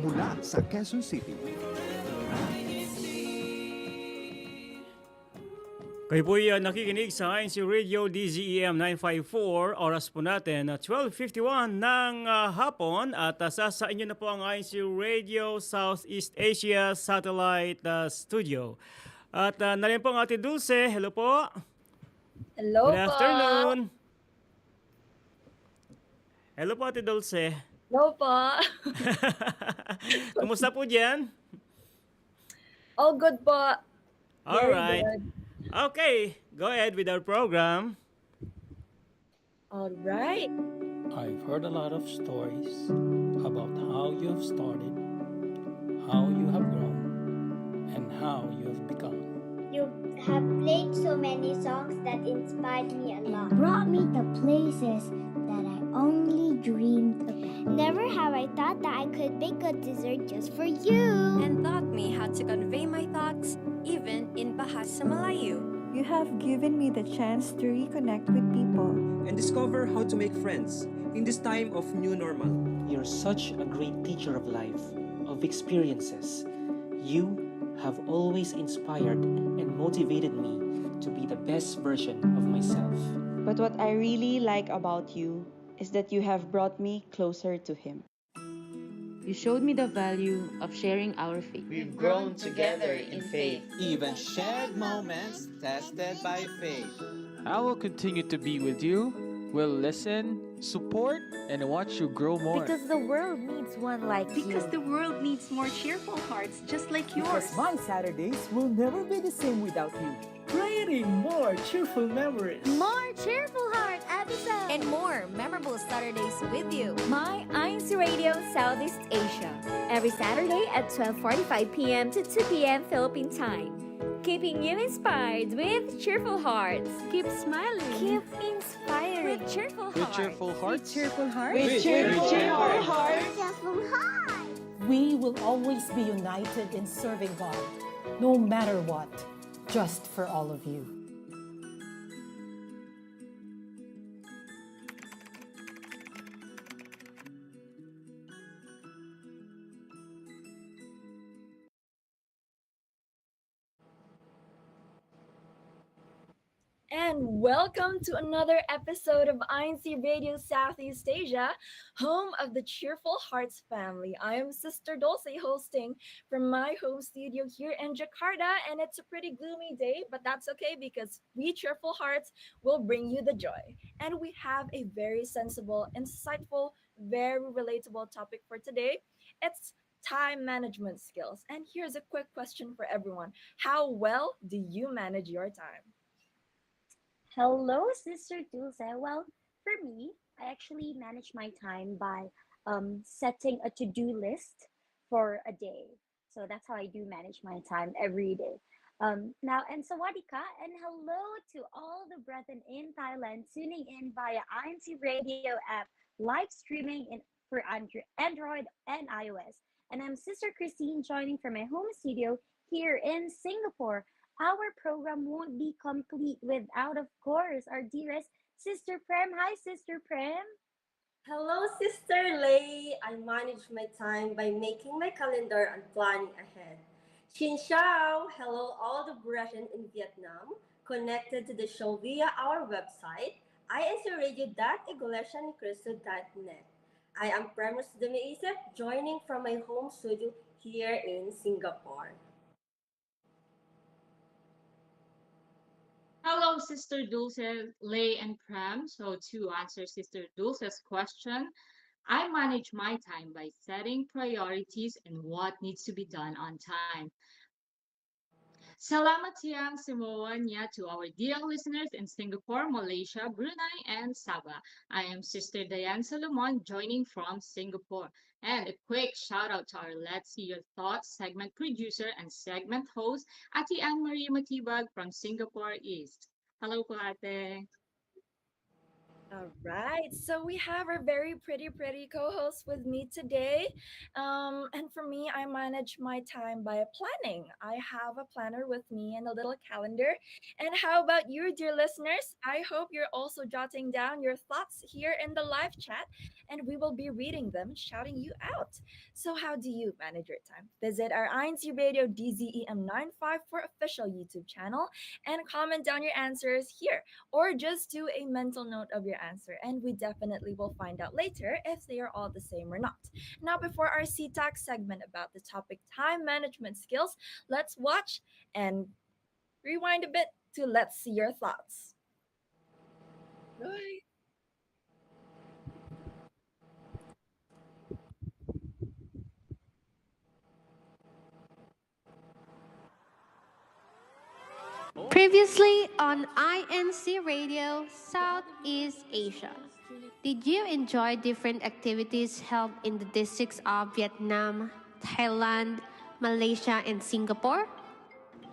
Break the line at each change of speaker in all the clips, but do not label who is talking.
mula sa Quezon City.
Kayo po nakikinig sa INCRadio DZEM 954. Oras po natin 12:51 ng hapon at sa inyo na po ang INCRadio Southeast Asia Satellite Studio. At nariyan po ang Ate Dulce. Hello po.
Hello
Good
po.
afternoon. Hello po Ate Dulce.
Hello po.
Kumusta po dyan?
All good po.
All
Very
right.
good.
Okay, go ahead with our program.
All right.
I've heard a lot of stories about how you have started, how you have grown, and how you have become.
You have played so many songs that inspired me a lot.
Brought me to places that I only dreamed about.
Never have I thought that I could bake a dessert just for you.
And taught me how to convey my thoughts even in Bahasa Melayu.
You have given me the chance to reconnect with people
and discover how to make friends in this time of new normal.
You're such a great teacher of life, of experiences. You have always inspired and motivated me to be the best version of myself.
But what I really like about you is that you have brought me closer to Him.
You showed me the value of sharing our faith.
We've grown together in faith, even shared moments tested by faith.
I will continue to be with you, will listen, support, and watch you grow more.
Because the world needs one like you.
Because the world needs more cheerful hearts just like yours.
Because my Saturdays will never be the same without you.
Creating more cheerful memories.
More cheerful heart episodes.
And more memorable Saturdays with you.
My INCRadio Southeast Asia. Every Saturday at 12:45 p.m. to 2 p.m. Philippine time. Keeping you inspired with cheerful hearts.
Keep smiling.
Keep inspiring.
With cheerful hearts.
With cheerful hearts.
With cheerful hearts.
With cheerful hearts.
Cheerful heart.
We will always be united in serving God, no matter what, just for all of you.
And welcome to another episode of INCRadio Southeast Asia, home of the Cheerful Hearts family. I am Sister Dulce hosting from my home studio here in Jakarta, and it's a pretty gloomy day, but that's okay because we Cheerful Hearts will bring you the joy. And we have a very sensible, insightful, very relatable topic for today. It's time management skills. And here's a quick question for everyone. How well do you manage your time?
Hello, Sister Dulce. Well, for me, I actually manage my time by setting a to-do list for a day. So that's how I do manage my time every day. Now, and Sawadika, and hello to all the brethren in Thailand tuning in via INCRadio app, live streaming for Android and iOS. And I'm Sister Christine joining from my home studio here in Singapore. Our program won't be complete without, of course, our dearest Sister Prem. Hi, Sister Prem.
Hello, Sister Lay. I manage my time by making my calendar and planning ahead. Xin Xiao. Hello, all the brethren in Vietnam connected to the show via our website, incradio.iglesianicristo.net. I am Prem Demeisep, joining from my home studio here in Singapore.
Hello, Sister Dulce, Lay, and Prem. So to answer Sister Dulce's question, I manage my time by setting priorities and what needs to be done on time. Salamat siang semua niya to our dear listeners in Singapore, Malaysia, Brunei, and Sabah. I am Sister Diane Solomon joining from Singapore. And a quick shout out to our Let's See Your Thoughts segment producer and segment host, Ate Anne-Marie Matibag from Singapore East. Hello po, ate.
All right, so we have our very pretty co-host with me today. And for me, I manage my time by planning. I have a planner with me and a little calendar. And how about you, dear listeners? I hope you're also jotting down your thoughts here in the live chat, and we will be reading them and shouting you out. So, how do you manage your time? Visit our INC Radio DZEM 954 official YouTube channel and comment down your answers here, or just do a mental note of your answer, and we definitely will find out later if they are all the same or not. Now, before our CTAC segment about the topic time management skills, let's watch and rewind a bit to Let's See Your Thoughts. Bye.
Previously on INC Radio Southeast Asia. Did you enjoy different activities held in the districts of Vietnam, Thailand, Malaysia, and Singapore?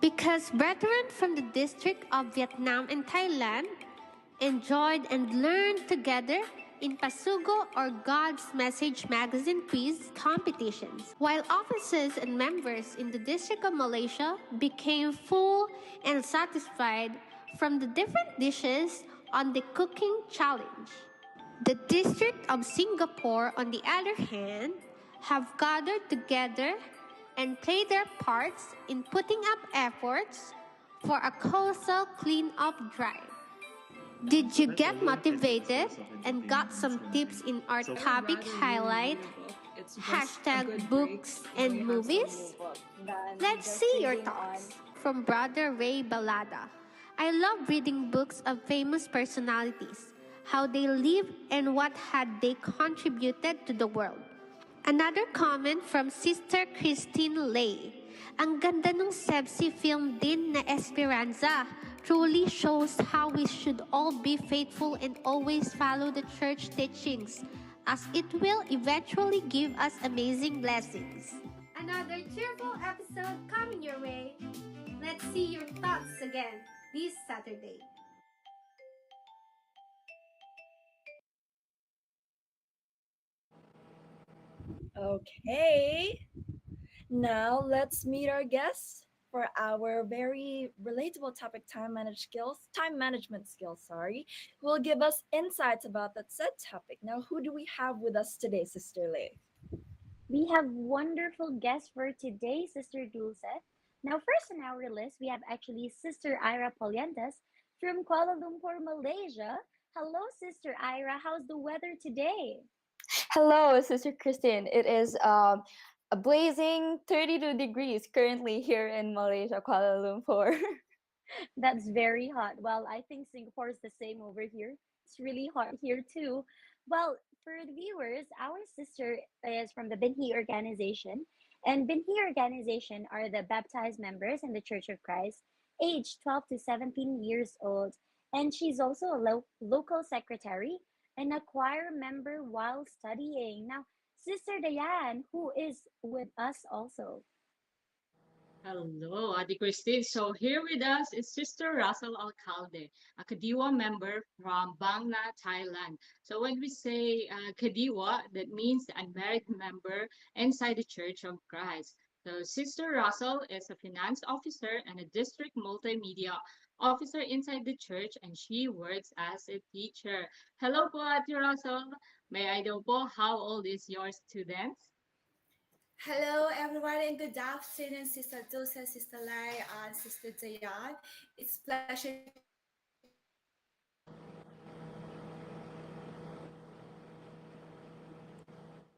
Because brethren from the district of Vietnam and Thailand enjoyed and learned together in Pasugo or God's Message magazine quiz competitions, while officers and members in the District of Malaysia became full and satisfied from the different dishes on the cooking challenge. The District of Singapore, on the other hand, have gathered together and played their parts in putting up efforts for a coastal cleanup drive. Did you get motivated and got some tips in our topic highlight? Hashtag books and movies? Let's see your thoughts from Brother Ray Balada. I love reading books of famous personalities, how they lived and what had they contributed to the world. Another comment from Sister Christine Lay. Ang ganda ng CEBSI film din na Esperanza. Truly shows how we should all be faithful and always follow the church teachings, as it will eventually give us amazing blessings. Another cheerful episode coming your way. Let's see your thoughts again this Saturday.
Okay, now let's meet our guests for our very relatable topic time management skills, sorry, who will give us insights about that said topic. Now, who do we have with us today, Sister Lay?
We have wonderful guests for today, Sister Dulce. Now, first on our list, we have actually Sister Ira Polientes from Kuala Lumpur, Malaysia. Hello, Sister Ira. How's the weather today?
Hello, Sister Christine. It is a blazing 32 degrees currently here in Malaysia, Kuala Lumpur.
That's very hot. Well, I think Singapore is the same over here. It's really hot here too. Well, for the viewers, our sister is from the Binhi organization, and Binhi organization are the baptized members in the Church of Christ, aged 12 to 17 years old, and she's also a local secretary and a choir member while studying. Now, Sister Diane, who is with us also.
Hello, Adi Christine. So here with us is Sister Russell Alcalde, a Kadiwa member from Bangna, Thailand. So when we say Kadiwa, that means the unmarried member inside the Church of Christ. So Sister Russell is a finance officer and a district multimedia officer inside the church, and she works as a teacher. Hello po, Ate Russell. May I know po how old is your student?
Hello, everyone, and good afternoon, Sister Dulce, Sister Lai, and Sister Dayan. It's a pleasure to be here today to share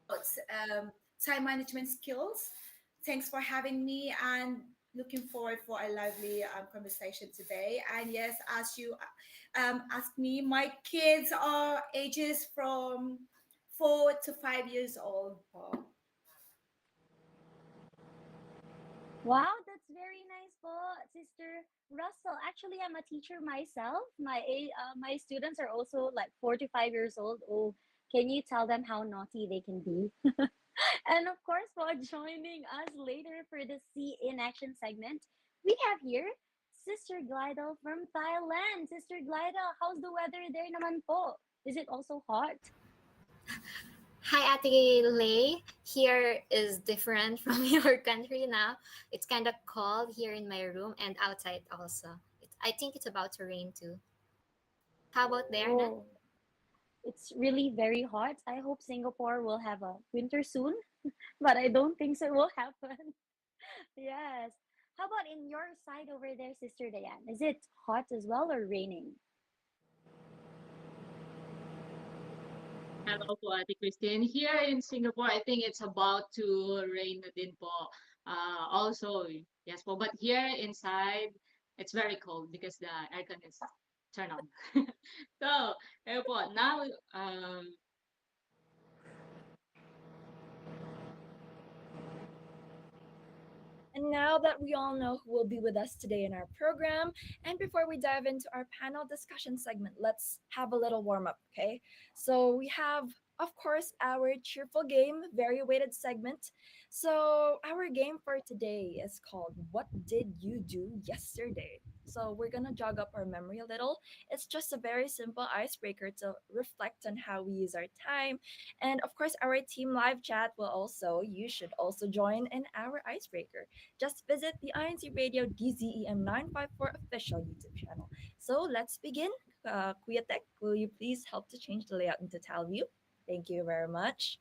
my thoughts about time management skills. Thanks for having me, and looking forward for a lively conversation today. And yes, as you asked me, my kids are ages from 4 to 5 years old. Paul.
Wow, that's very nice po, Sister Russell. Actually, I'm a teacher myself. My students are also like 4 to 5 years old. Oh, can you tell them how naughty they can be? And of course, for joining us later for the See in Action segment, we have here Sister Glidel from Thailand. Sister Glidel, how's the weather there naman po? Is it also hot?
Hi, Ate Lay. Here is different from your country now. It's kind of cold here in my room and outside also. I think it's about to rain too. How about there, Nat?
Oh, it's really very hot. I hope Singapore will have a winter soon, but I don't think so it will happen. Yes. How about in your side over there, Sister Diane? Is it hot as well or raining?
Hello po, Ate Christine. Here in Singapore, I think it's about to rain na din po. Also, yes po. But here inside, it's very cold because the aircon is turned on. So, ayun po. Now,
And now that we all know who will be with us today in our program, and before we dive into our panel discussion segment, let's have a little warm up, okay? So we have, of course, our cheerful game, very weighted segment. So our game for today is called What Did You Do Yesterday? So we're gonna jog up our memory a little. It's just a very simple icebreaker to reflect on how we use our time. And of course, our team live chat will also, you should also join in our icebreaker. Just visit the INC Radio DZEM 954 official YouTube channel. So let's begin. Kuya Tech, will you please help to change the layout into tile view? Thank you very much.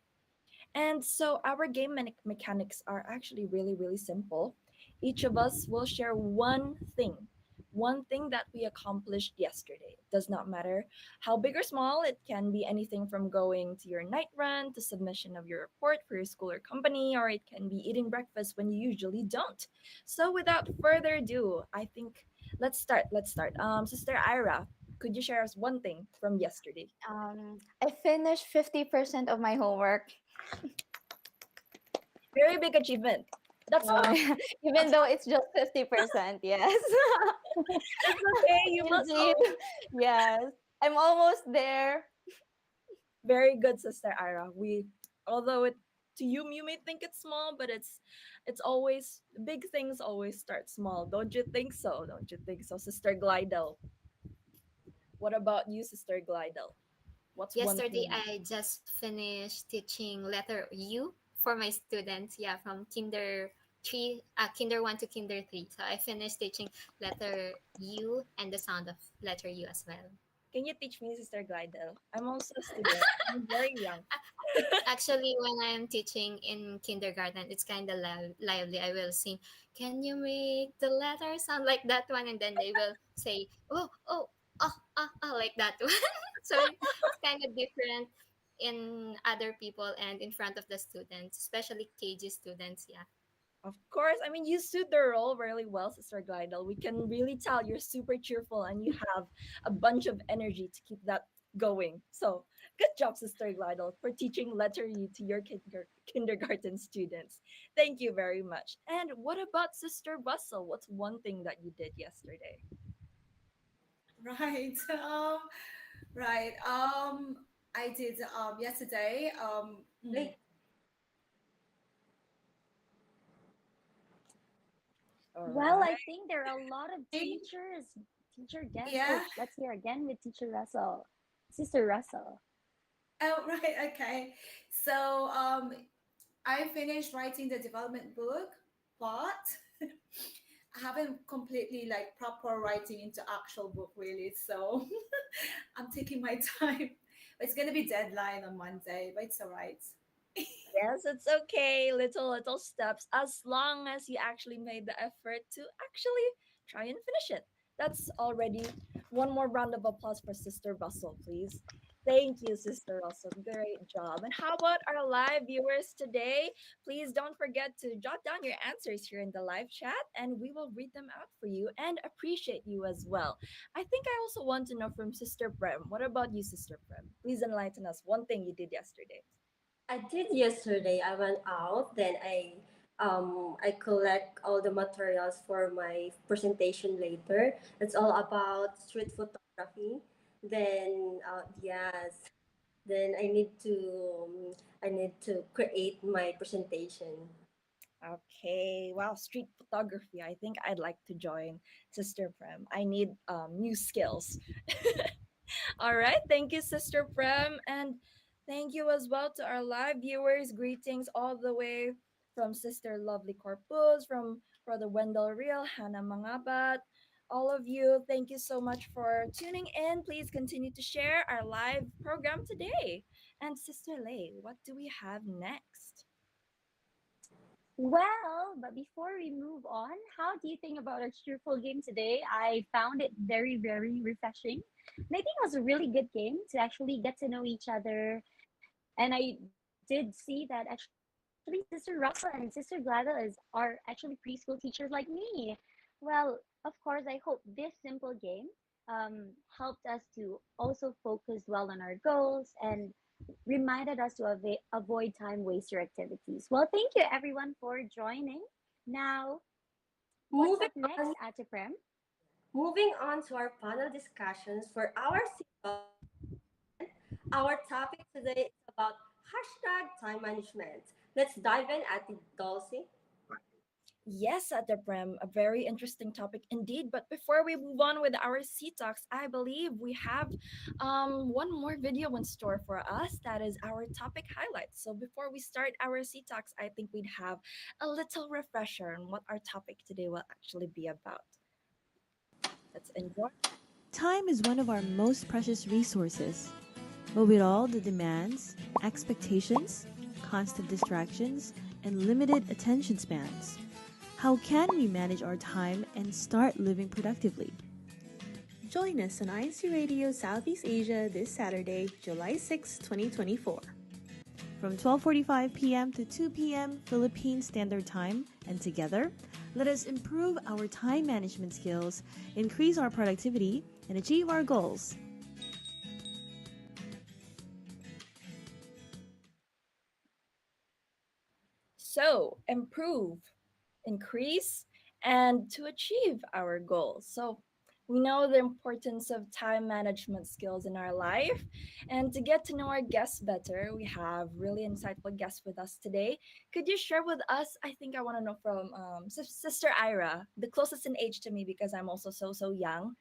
And so our game mechanics are actually really, really simple. Each of us will share one thing that we accomplished yesterday. It does not matter how big or small, it can be anything from going to your night run to submission of your report for your school or company, or it can be eating breakfast when you usually don't. So without further ado, I think let's start. Sister Ira, could you share us one thing from yesterday?
I finished 50% of my homework.
Very big achievement. That's
Even though it's just 50%, yes.
it's okay. You must
Indeed. Yes. I'm almost there.
Very good, Sister Ira. We, although it to you you may think it's small, but it's always big things always start small. Don't you think so? Don't you think so, Sister Glidel? What about you, Sister Glidel? What's one
Yesterday,
thing?
I just finished teaching letter U for my students. Yeah, from kinder one to kinder three. So I finished teaching letter U and the sound of letter U as well.
Can you teach me, Sister Glidel? I'm also a student. I'm very young.
Actually, when I'm teaching in kindergarten, it's kind of lively. I will sing, "Can you make the letter sound like that one?" And then they will say, "Oh, oh, like that one." So it's kind of different in other people and in front of the students, especially KG students. Yeah.
Of course. I mean, you suit the role really well, Sister Glidel. We can really tell you're super cheerful and you have a bunch of energy to keep that going. So, good job, Sister Glidel, for teaching letter U to your kindergarten students. Thank you very much. And what about Sister Russell? What's one thing that you did yesterday?
Right. Right. I did yesterday.
All
Well, I
right.
think there are a lot of teachers, teacher guests.
Yeah.
Oh, let's hear again with Teacher Russell. Sister Russell.
Oh, right. Okay. So I finished writing the development book, but I haven't completely like proper writing into actual book really. So I'm taking my time. It's gonna be deadline on Monday, but it's all right.
Yes, it's okay. Little steps. As long as you actually made the effort to actually try and finish it. That's already one more round of applause for Sister Russell, please. Thank you, Sister Russell. Great job. And how about our live viewers today? Please don't forget to jot down your answers here in the live chat and we will read them out for you and appreciate you as well. I think I also want to know from Sister Prem. What about you, Sister Prem? Please enlighten us one thing you did yesterday.
I did yesterday. I went out, then I collect all the materials for my presentation later. It's all about street photography. Then yes, then I need to create my presentation.
Okay, wow, street photography. I think I'd like to join Sister Prem. I need new skills. All right. Thank you, Sister Prem. And thank you as well to our live viewers. Greetings all the way from Sister Lovely Corpus, from Brother Wendell Real, Hannah Mangabat. All of you, thank you so much for tuning in. Please continue to share our live program today. And Sister Lay, what do we have next?
Well, but before we move on, how do you think about our cheerful game today? I found it very, very refreshing. And I think it was a really good game to actually get to know each other. And I did see that actually Sister Russell and Sister Gladys are actually preschool teachers like me. Well, of course, I hope this simple game helped us to also focus well on our goals and reminded us to avoid time waster activities. Well, thank you everyone for joining. Now, what's
Moving
up next,
on,
Ate Prem?
moving on to our panel discussions for our single segment. Our topic today is about hashtag time management. Let's dive in at the Dulcie.
Yes, at the Prem, a very interesting topic indeed. But before we move on with our C Talks, I believe we have one more video in store for us. That is our topic highlights. So before we start our C Talks, I think we'd have a little refresher on what our topic today will actually be about. Let's enjoy.
Time is one of our most precious resources. But with all the demands, expectations, constant distractions, and limited attention spans, how can we manage our time and start living productively? Join us on INCRadio Southeast Asia this Saturday, July 6, 2024. From 12:45 p.m. to 2 p.m. Philippine Standard Time, and together, let us improve our time management skills, increase our productivity, and achieve our goals.
So, improve, increase, and to achieve our goals. So, we know the importance of time management skills in our life. And to get to know our guests better, we have really insightful guests with us today. Could you share with us? I think I want to know from Sister Ira, the closest in age to me because I'm also so young.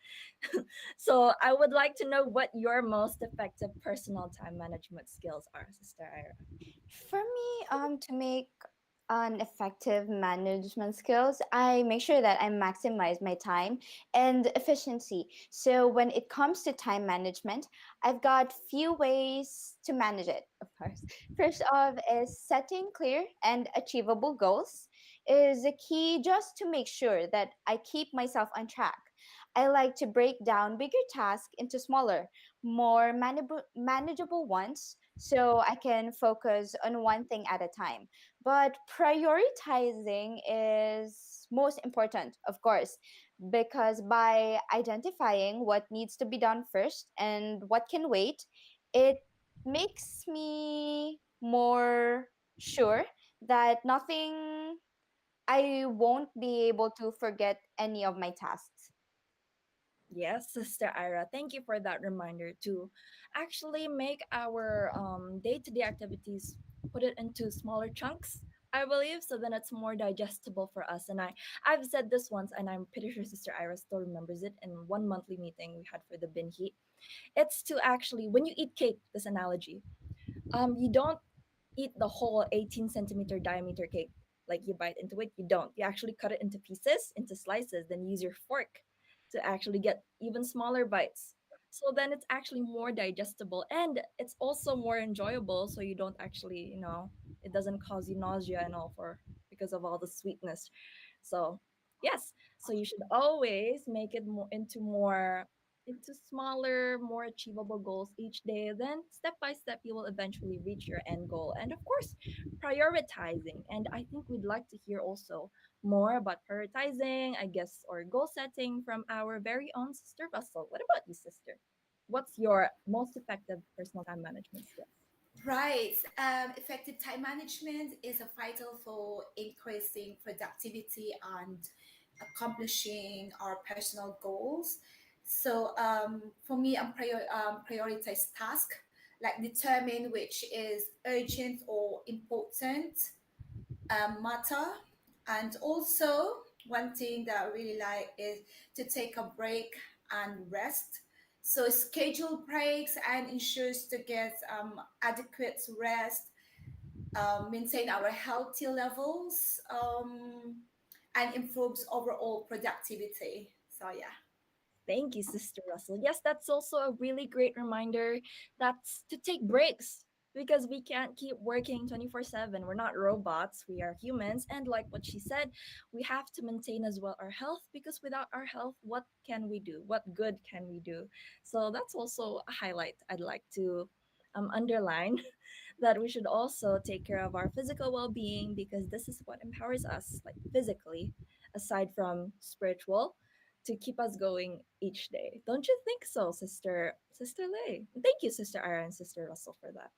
So, I would like to know what your most effective personal time management skills are, Sister Ira.
For me, to make an effective management skills, I make sure that I maximize my time and efficiency. So when it comes to time management, I've got few ways to manage it, of course. First off is setting clear and achievable goals is a key just to make sure that I keep myself on track. I like to break down bigger tasks into smaller, more manageable ones so I can focus on one thing at a time. But prioritizing is most important, of course, because by identifying what needs to be done first and what can wait, it makes me more sure that nothing, I won't be able to forget any of my tasks.
Yes, Sister Ira, thank you for that reminder to actually make our day-to-day activities, put it into smaller chunks, I believe, so then it's more digestible for us. And I've said this once, and I'm pretty sure Sister Ira still remembers it in one monthly meeting we had for the Binhi. It's to actually, when you eat cake, this analogy, you don't eat the whole 18 centimeter diameter cake. Like you bite into it, you don't. You actually cut it into pieces, into slices, then use your fork to actually get even smaller bites. So then it's actually more digestible and it's also more enjoyable. So you don't actually, it doesn't cause you nausea and all for because of all the sweetness. So yes, so you should always make it into smaller, more achievable goals each day. Then, step by step, you will eventually reach your end goal. And of course, prioritizing. And I think we'd like to hear also more about prioritizing, I guess, or goal setting from our very own Sister Russell. What about you, sister? What's your most effective personal time management skill?
Right. Effective time management is a vital for increasing productivity and accomplishing our personal goals. So for me, prioritize task, like determine which is urgent or important matter. And also, one thing that I really like is to take a break and rest. So schedule breaks and ensures to get adequate rest, maintain our healthy levels, and improves overall productivity. So yeah.
Thank you, Sister Russell. Yes, that's also a really great reminder that's to take breaks because we can't keep working 24/7. We're not robots, we are humans. And like what she said, we have to maintain as well our health because without our health, what can we do? What good can we do? So that's also a highlight I'd like to underline that we should also take care of our physical well being because this is what empowers us, like physically, aside from spiritual to keep us going each day. Don't you think so, Sister Lay? Thank you, Sister Ira and Sister Russell, for that.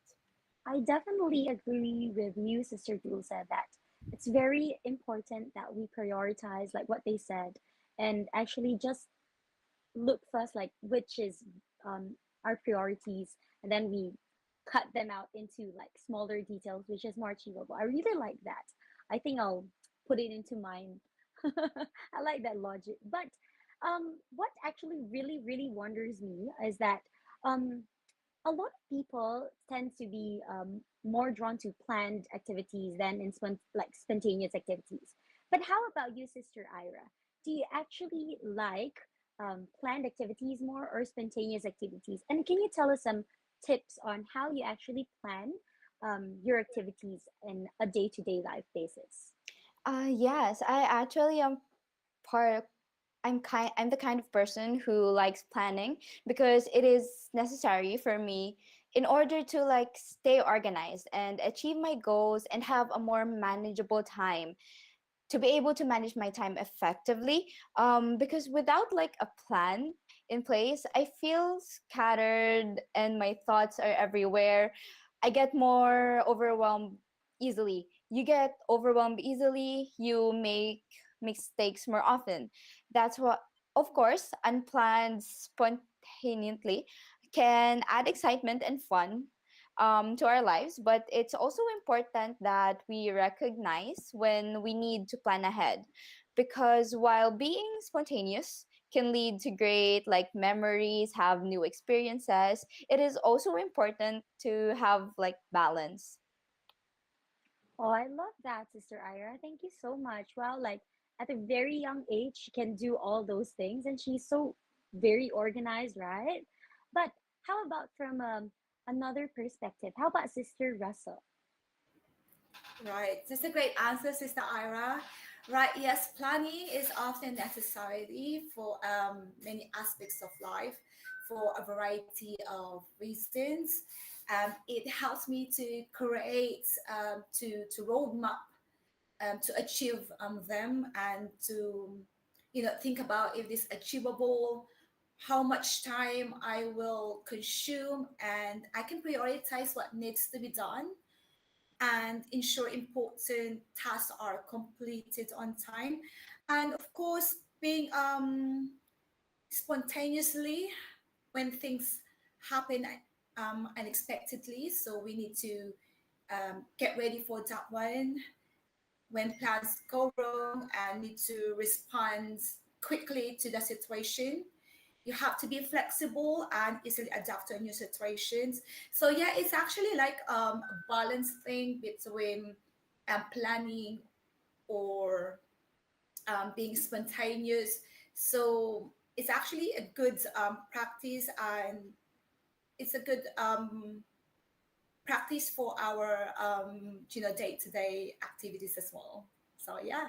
I definitely agree with you, Sister Jewel said that it's very important that we prioritize like what they said and actually just look first like which is our priorities and then we cut them out into like smaller details which is more achievable. I really like that. I think I'll put it into mind. I like that logic. But what actually really wonders me is that um a lot of people tend to be more drawn to planned activities than in like spontaneous activities. But how about you, Sister Ira? Do you actually like planned activities more or spontaneous activities? And can you tell us some tips on how you actually plan your activities in a day-to-day life basis?
Yes, I actually am part I'm the kind of person who likes planning because it is necessary for me in order to like stay organized and achieve my goals and have a more manageable time to be able to manage my time effectively, because without like a plan in place I feel scattered and my thoughts are everywhere. I get more overwhelmed easily. You get overwhelmed easily, you make mistakes more often. That's what, of course, unplanned spontaneously can add excitement and fun to our lives, but it's also important that we recognize when we need to plan ahead. Because while being spontaneous can lead to great like memories, have new experiences, it is also important to have like balance.
Oh, I love that, Sister Ira. Thank you so much. Wow, like at a very young age, she can do all those things and she's so very organized, right? But how about from another perspective? How about Sister Russell?
Right. That's a great answer, Sister Ira. Right. Yes, planning is often necessary for many aspects of life for a variety of reasons. It helps me to create, to roadmap, to achieve them and to, think about if this achievable, how much time I will consume, and I can prioritize what needs to be done and ensure important tasks are completed on time. And of course, being spontaneously when things happen unexpectedly. So we need to get ready for that one when plans go wrong and need to respond quickly to the situation. You have to be flexible and easily adapt to new situations. So yeah, it's actually like a balance thing between planning or being spontaneous. So it's actually a good practice, and it's a good practice for our day-to-day activities as well. So yeah.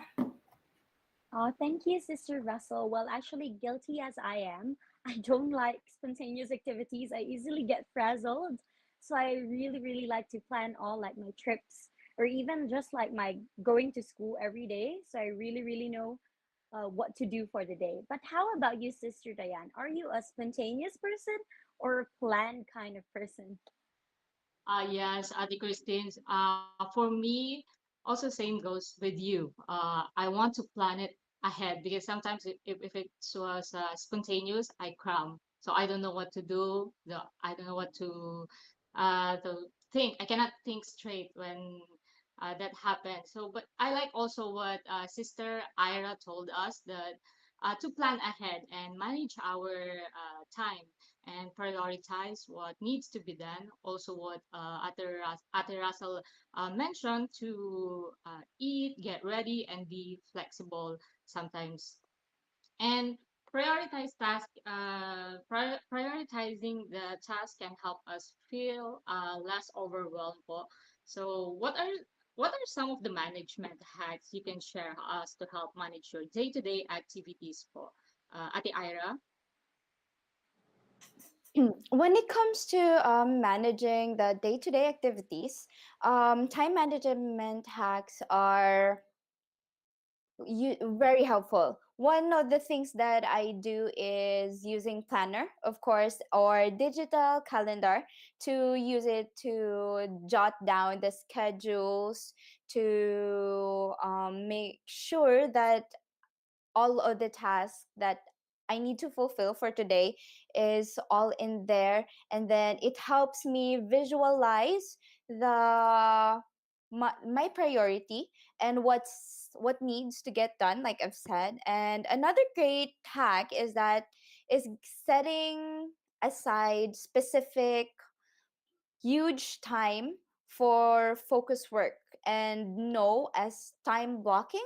Oh, thank you, Sister Russell. Well, actually, guilty as I am, I don't like spontaneous activities. I easily get frazzled. So I really like to plan all like my trips or even just like my going to school every day. So I really know what to do for the day. But how about you, Sister Diane? Are you a spontaneous person or a planned kind of person?
Yes, Ate Christine. For me, also same goes with you. I want to plan it ahead because sometimes if it was spontaneous, I cram. So I don't know what to do. I don't know what to think. I cannot think straight when that happens. So, but I like also what Sister Ira told us that to plan ahead and manage our time and prioritize what needs to be done. Also, what Ate Russell mentioned to eat, get ready, and be flexible sometimes. And prioritizing the task can help us feel less overwhelmed po. So what are some of the management hacks you can share us to help manage your day-to-day activities po? Ate Ira?
When it comes to managing the day-to-day activities, time management hacks are very helpful. One of the things that I do is using planner, of course, or digital calendar, to use it to jot down the schedules, to make sure that all of the tasks that I need to fulfill for today is all in there. And then it helps me visualize my priority and what needs to get done, like I've said. And another great hack is setting aside specific huge time for focus work and know as time blocking.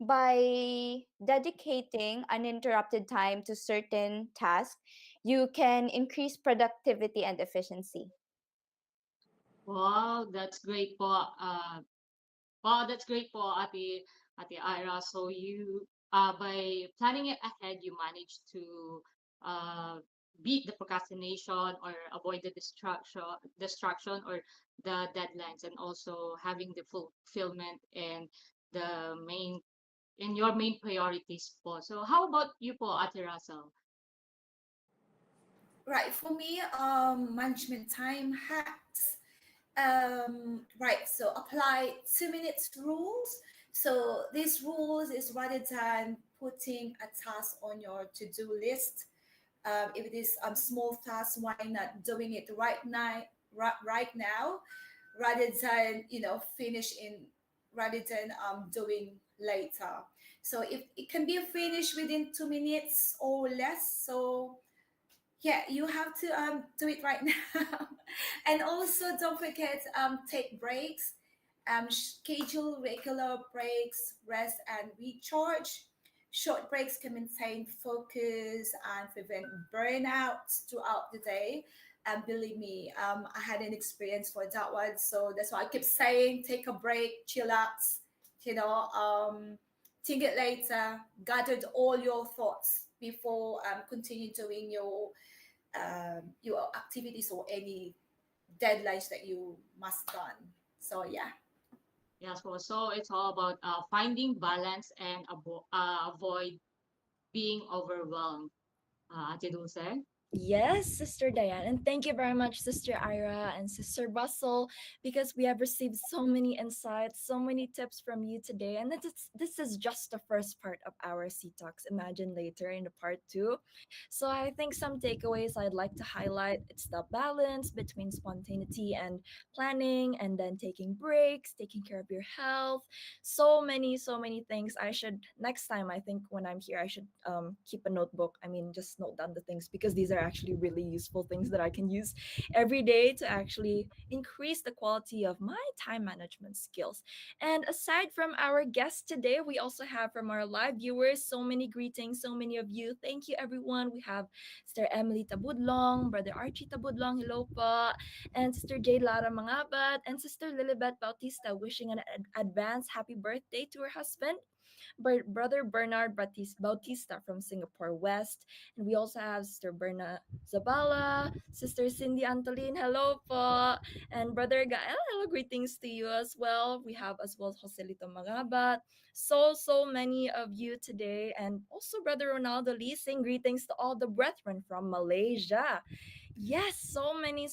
By dedicating uninterrupted time to certain tasks, you can increase productivity and efficiency.
Wow, that's great po. Wow, that's great po, Ate Ira. So by planning it ahead, you manage to uh, beat the procrastination or avoid the distraction or the deadlines, and also having the fulfillment and the main in your main priorities po. So how about you po, Ate Russell?
Right, for me, management time hacks. Right, so apply 2 minutes rules. So these rules is rather than putting a task on your to-do list. If it is small task, why not doing it right now, rather than finish in rather than doing later. So if it can be finished within 2 minutes or less, so yeah, you have to do it right now. And also don't forget take breaks, schedule regular breaks, rest and recharge. Short breaks can maintain focus and prevent burnout throughout the day. And believe me, I had an experience for that one, so that's why I keep saying take a break, chill out, you know think it later, gathered all your thoughts before continue doing your activities or any deadlines that you must done. So yeah.
Yes, po. So it's all about finding balance and avoid being overwhelmed. Ate Dulce?
Yes, Sister Diane. And thank you very much, Sister Ira and Sister Bustle, because we have received so many insights, so many tips from you today. And this is just the first part of our C Talks. Imagine later in the part two. So I think some takeaways I'd like to highlight, it's the balance between spontaneity and planning, and then taking breaks, taking care of your health. So many things. I should next time, I think when I'm here, I should keep a notebook. I mean, just note down the things, because these are actually really useful things that I can use every day to actually increase the quality of my time management skills. And aside from our guests today, we also have from our live viewers so many greetings, so many of you. Thank you, everyone. We have Sister Emily Tabudlong, Brother Archie Tabudlong, hello po, and Sister Jade Lara Mangabat, and Sister Lilibet Bautista, wishing an advance happy birthday to her husband, Brother Bernard Bautista from Singapore West. And we also have Sister Berna Zabala, Sister Cindy Antolin, hello po, and Brother Gael, hello, greetings to you as well. We have as well Joselito Magabat. So many of you today. And also Brother Ronaldo Lee, saying greetings to all the brethren from Malaysia. Yes, so many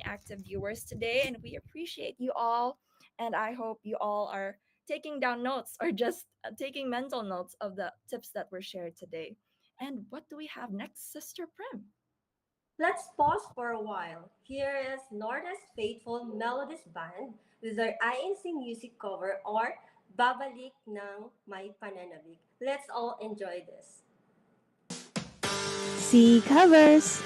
active viewers today, and we appreciate you all. And I hope you all are taking down notes, or just taking mental notes of the tips that were shared today. And what do we have next, Sister Prim?
Let's pause for a while. Here is Norda's Faithful Melodies Band with their INC music cover or Babalik ng May Pananabik. Let's all enjoy this.
C covers.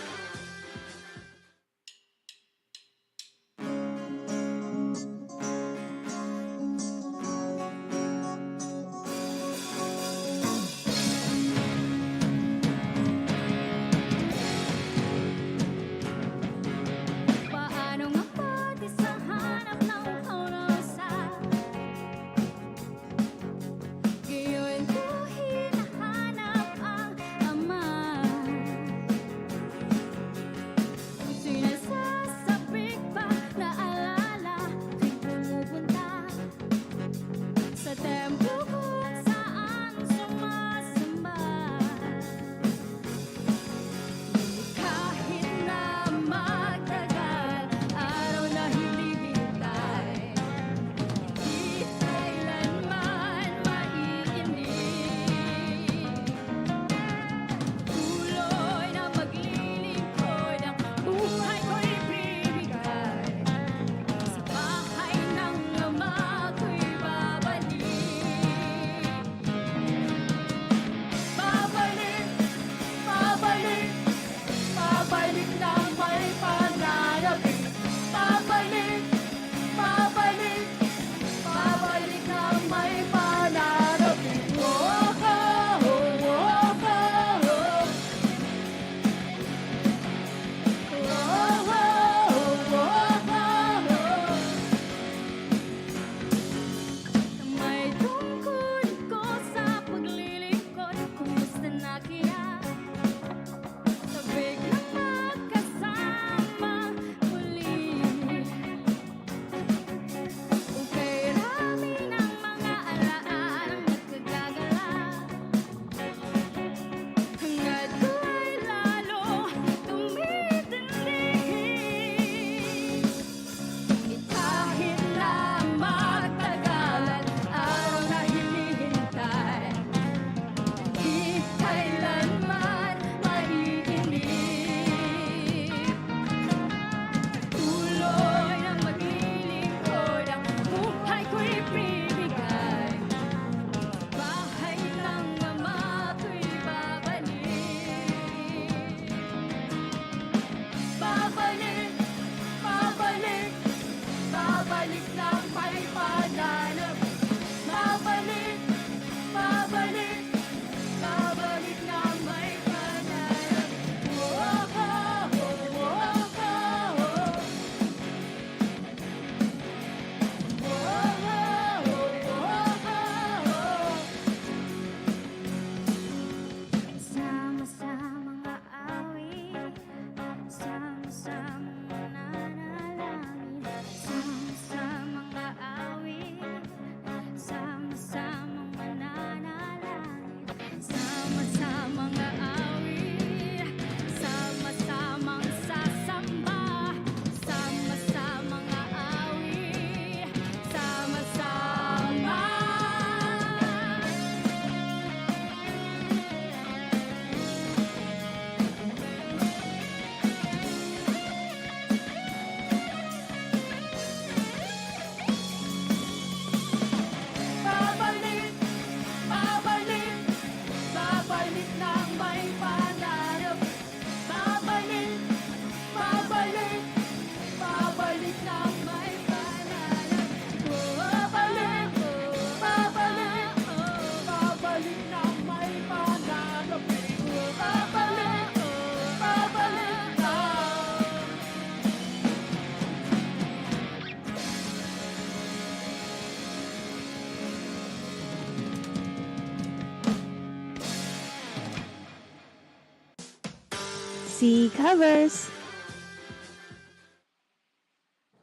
C covers.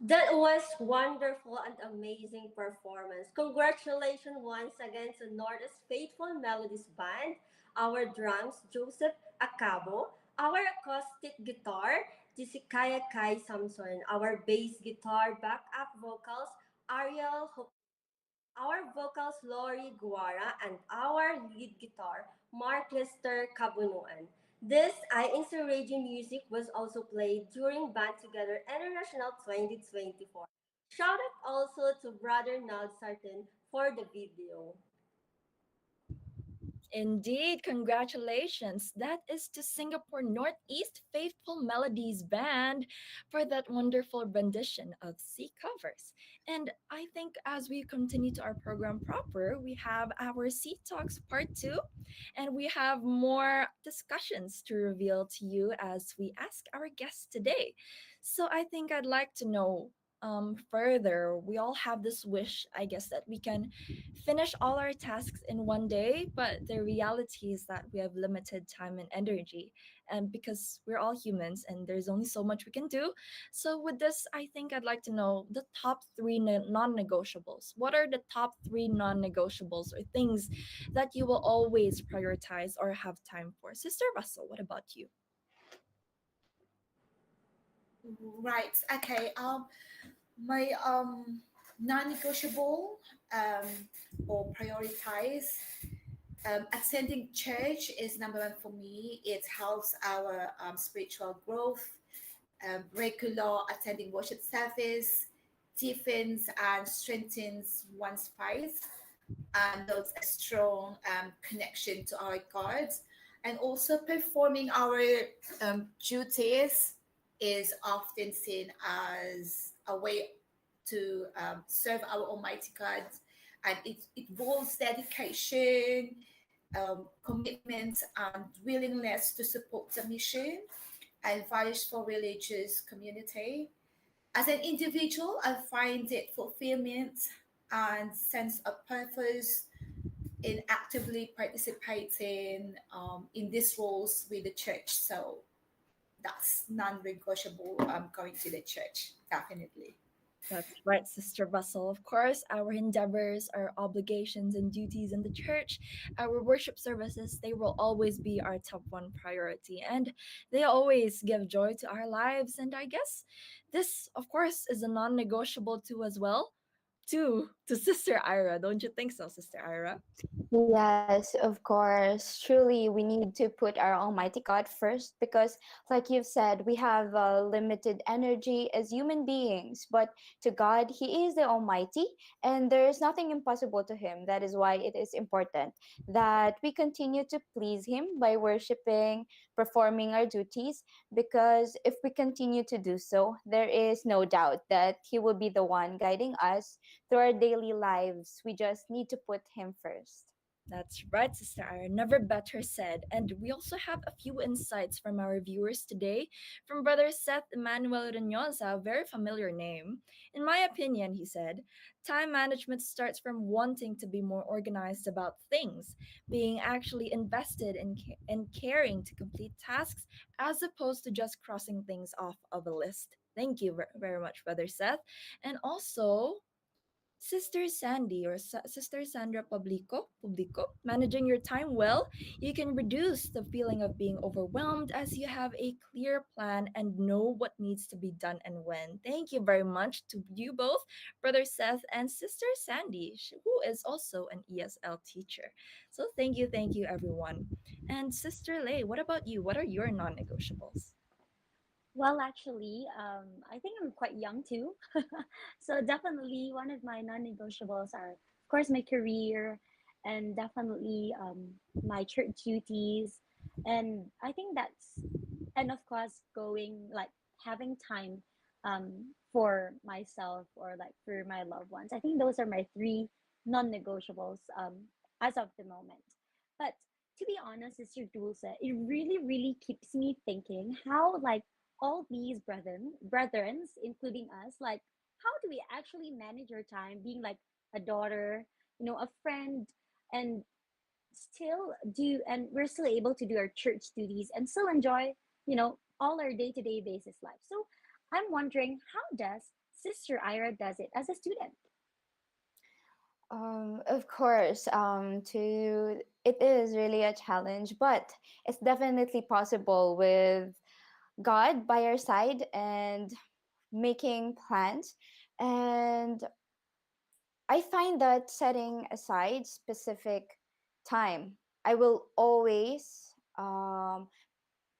That was wonderful and amazing performance. Congratulations once again to North's Faithful Melodies Band, our drums, Joseph Acabo, our acoustic guitar, Jessica Kai Samson, our bass guitar, backup vocals, Ariel, our vocals, Lori Guara, and our lead guitar, Mark Lester Kabunuan. This INCRadio music was also played during Band Together International 2024. Shout out also to Brother Nald Sarton for the video.
Indeed, congratulations. That is to Singapore Northeast Faithful Melodies Band for that wonderful rendition of Sea Covers. And I think as we continue to our program proper, we have our Sea Talks Part 2, and we have more discussions to reveal to you as we ask our guests today. So I think I'd like to know further. We all have this wish, I guess, that we can finish all our tasks in one day, but the reality is that we have limited time and energy. And because we're all humans and there's only so much we can do. So, with this, I think I'd like to know the top three non negotiables. What are the top three non negotiables or things that you will always prioritize or have time for? Sister Russell, what about you?
Right. Okay. My non-negotiable or prioritize attending church is number one for me. It helps our spiritual growth. Regular attending worship service deepens and strengthens one's faith and builds a strong connection to our God. And also performing our duties is often seen as a way to serve our Almighty God. And it involves dedication, commitment, and willingness to support the mission and values for religious community. As an individual, I find it fulfillment and sense of purpose in actively participating in these roles with the church. So that's non-negotiable. Going to the church, definitely.
That's right, Sister Russell. Of course, our endeavors, our obligations, and duties in the church, our worship services, they will always be our top one priority. And they always give joy to our lives. And I guess this, of course, is a non negotiable too, as well. To Sister Ira. Don't you think so, Sister Ira?
Yes, of course. Truly, we need to put our Almighty God first because, like you've said, we have limited energy as human beings. But to God, He is the Almighty, and there is nothing impossible to Him. That is why it is important that we continue to please Him by worshiping, performing our duties, because if we continue to do so, there is no doubt that He will be the one guiding us through our daily lives. We just need to put Him first.
That's right, Sister Ira. Never better said. And we also have a few insights from our viewers today from Brother Seth Emmanuel Reynosa, a very familiar name. In my opinion, he said, time management starts from wanting to be more organized about things, being actually invested in caring to complete tasks as opposed to just crossing things off of a list. Thank you very much, Brother Seth. And also, Sister Sandy or Sister Sandra Publico, managing your time well, you can reduce the feeling of being overwhelmed as you have a clear plan and know what needs to be done and when. Thank you very much to you both, Brother Seth and Sister Sandy, who is also an ESL teacher. So thank you, everyone. And Sister Lay, what about you? What are your non negotiables?
Well, actually, I think I'm quite young too. So definitely one of my non-negotiables are, of course, my career and definitely my church duties. And I think that's, and of course, going like having time for myself or like for my loved ones. I think those are my three non-negotiables as of the moment. But to be honest, Sister Dulce, it really, really keeps me thinking how like all these brethrens, including us, like how do we actually manage our time being like a daughter, a friend, and still do and we're still able to do our church duties and still enjoy, all our day-to-day basis life. So I'm wondering, how does Sister Ira does it as a student?
Of course, to it is really a challenge, but it's definitely possible with God by our side and making plans. And I find that setting aside specific time, I will always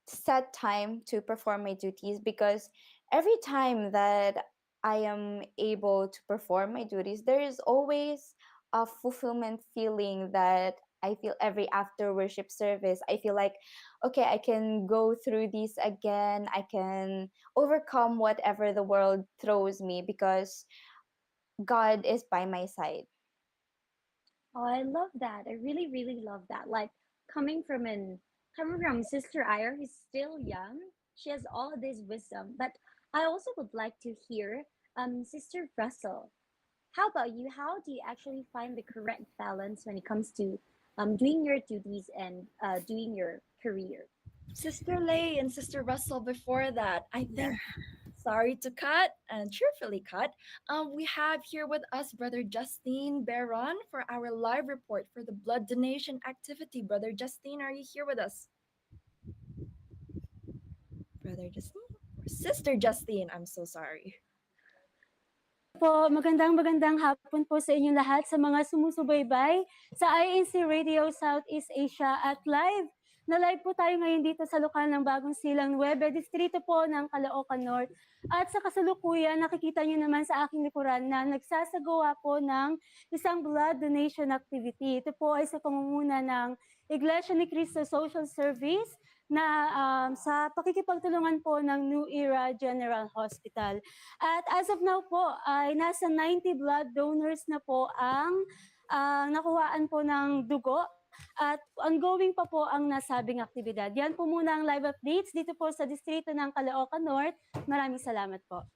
set time to perform my duties, because every time that I am able to perform my duties, there is always a fulfillment feeling that I feel every after worship service. I feel like, okay, I can go through this again. I can overcome whatever the world throws me because God is by my side.
Oh, I love that. I really, really love that. Like coming from an coming from Sister Ira, who's still young, she has all of this wisdom. But I also would like to hear Sister Russell. How about you? How do you actually find the correct balance when it comes to doing your duties and doing your career?
Sister Lay and Sister Russell, before that, I
Yeah.
think, sorry to cut and cheerfully cut, we have here with us Brother Justine Baron for our live report for the blood donation activity. Brother Justine, are you here with us? Brother Justine? Sister Justine, I'm so sorry.
Po, magandang hapon po sa inyong lahat sa mga sumusubaybay sa INC Radio Southeast Asia at live po tayo ngayon dito sa lokal ng Bagong Silang 9, distrito po ng Caloocan North. At sa kasalukuyan, nakikita nyo naman sa aking likuran na nagsasagawa po ng isang blood donation activity. Ito po ay sa pangunguna ng Iglesia ni Cristo Social Service na sa pakikipagtulungan po ng New Era General Hospital. At as of now po, ay nasa 90 blood donors na po ang nakuhaan po ng dugo at ongoing pa po ang nasabing aktibidad. Yan po muna ang live updates dito po sa distrito ng Caloocan North. Maraming salamat po.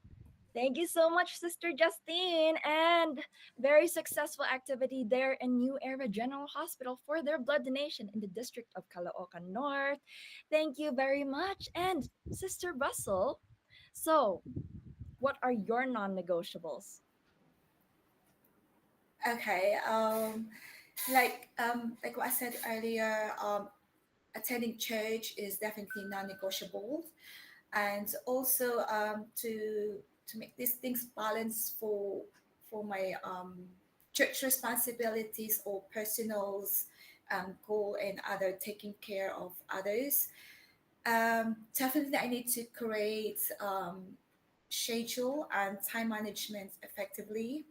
Thank you so much, Sister Justine, and very successful activity there in New Era General Hospital for their blood donation in the district of Caloocan North. Thank you very much. And Sister Russell, so what are your non-negotiables?
Okay. Like what I said earlier, attending church is definitely non-negotiable, and also to make these things balance for my church responsibilities or personals goal and other taking care of others. Definitely, I need to create schedule and time management effectively.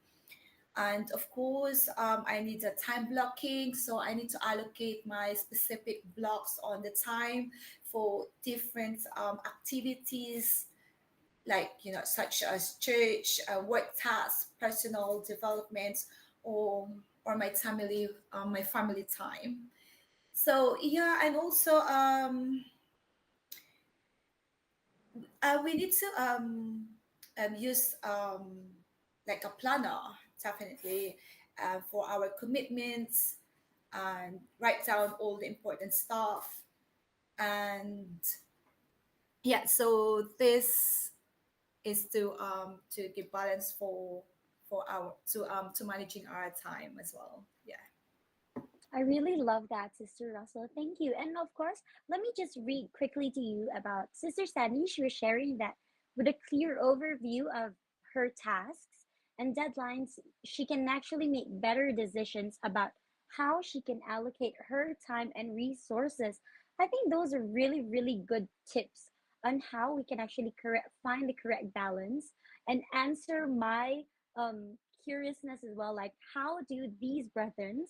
And of course, I need a time blocking. So I need to allocate my specific blocks on the time for different activities, like, such as church, work tasks, personal development, or my family time. So yeah, and also we need to use like a planner, definitely, for our commitments, and write down all the important stuff. And yeah, so this is to give balance for our to managing our time as well. Yeah.
I really love that, Sister Russell. Thank you. And of course, let me just read quickly to you about Sister Sandy. She was sharing that with a clear overview of her tasks and deadlines, she can actually make better decisions about how she can allocate her time and resources. I think those are really, really good tips on how we can actually find the correct balance and answer my curiousness as well. Like, how do these brethren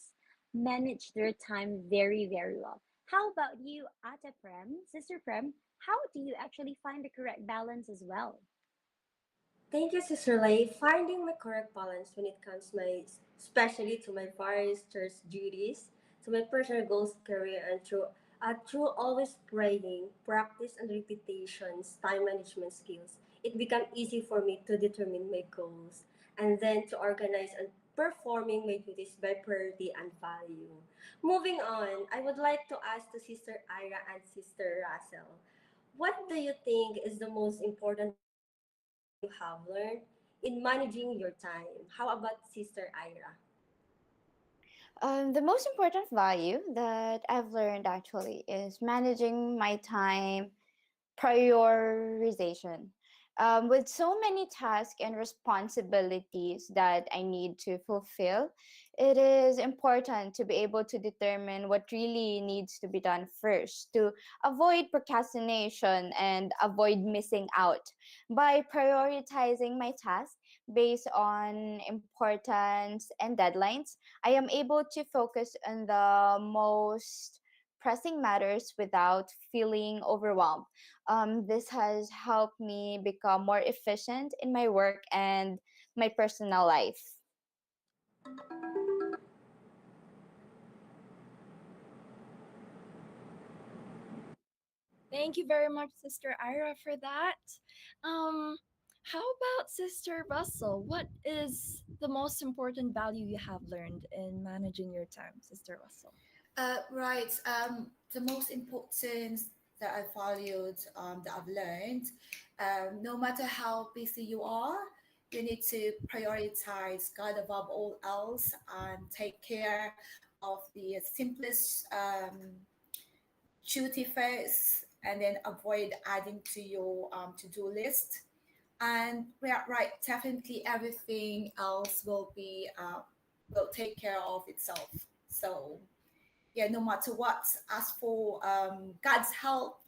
manage their time very, very well? How about you, Ate Prem, Sister Prem? How do you actually find the correct balance as well?
Thank you, Sister Lay. Finding the correct balance when it comes especially to my various church duties, to my personal goals, career, and through always praying, practice, and repetitions, time management skills, it became easy for me to determine my goals and then to organize and performing my duties by priority and value. Moving on, I would like to ask the Sister Ira and Sister Russell, What do you think is the most important value you have learned in managing your time? How about Sister Ira?
The most important value that I've learned actually is managing my time prioritization. With so many tasks and responsibilities that I need to fulfill, it is important to be able to determine what really needs to be done first to avoid procrastination and avoid missing out. By prioritizing my tasks based on importance and deadlines, I am able to focus on the most pressing matters without feeling overwhelmed. This has helped me become more efficient in my work and my personal life.
Thank you very much, Sister Ira, for that. Um, how about Sister Russell? What is the most important value you have learned in managing your time, Sister Russell?
Right. The most important that I valued, that I've learned, no matter how busy you are, you need to prioritize God above all else and take care of the simplest duty first, and then avoid adding to your to-do list. And yeah, right, definitely everything else will take care of itself. So yeah, no matter what, ask for God's help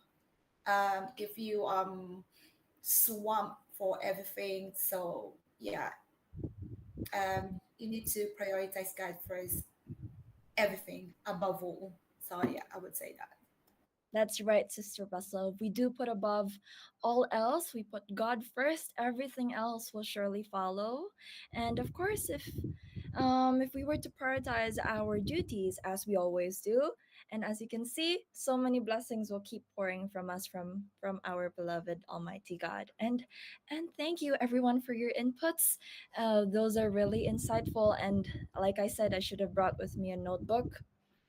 if you swamp for everything. So yeah, you need to prioritize God first, everything above all. So yeah, I would say that.
That's right, Sister Russell. We do put above all else. We put God first. Everything else will surely follow. And of course, if we were to prioritize our duties as we always do, and as you can see, so many blessings will keep pouring from us from our beloved Almighty God. And thank you everyone for your inputs. Those are really insightful. And like I said, I should have brought with me a notebook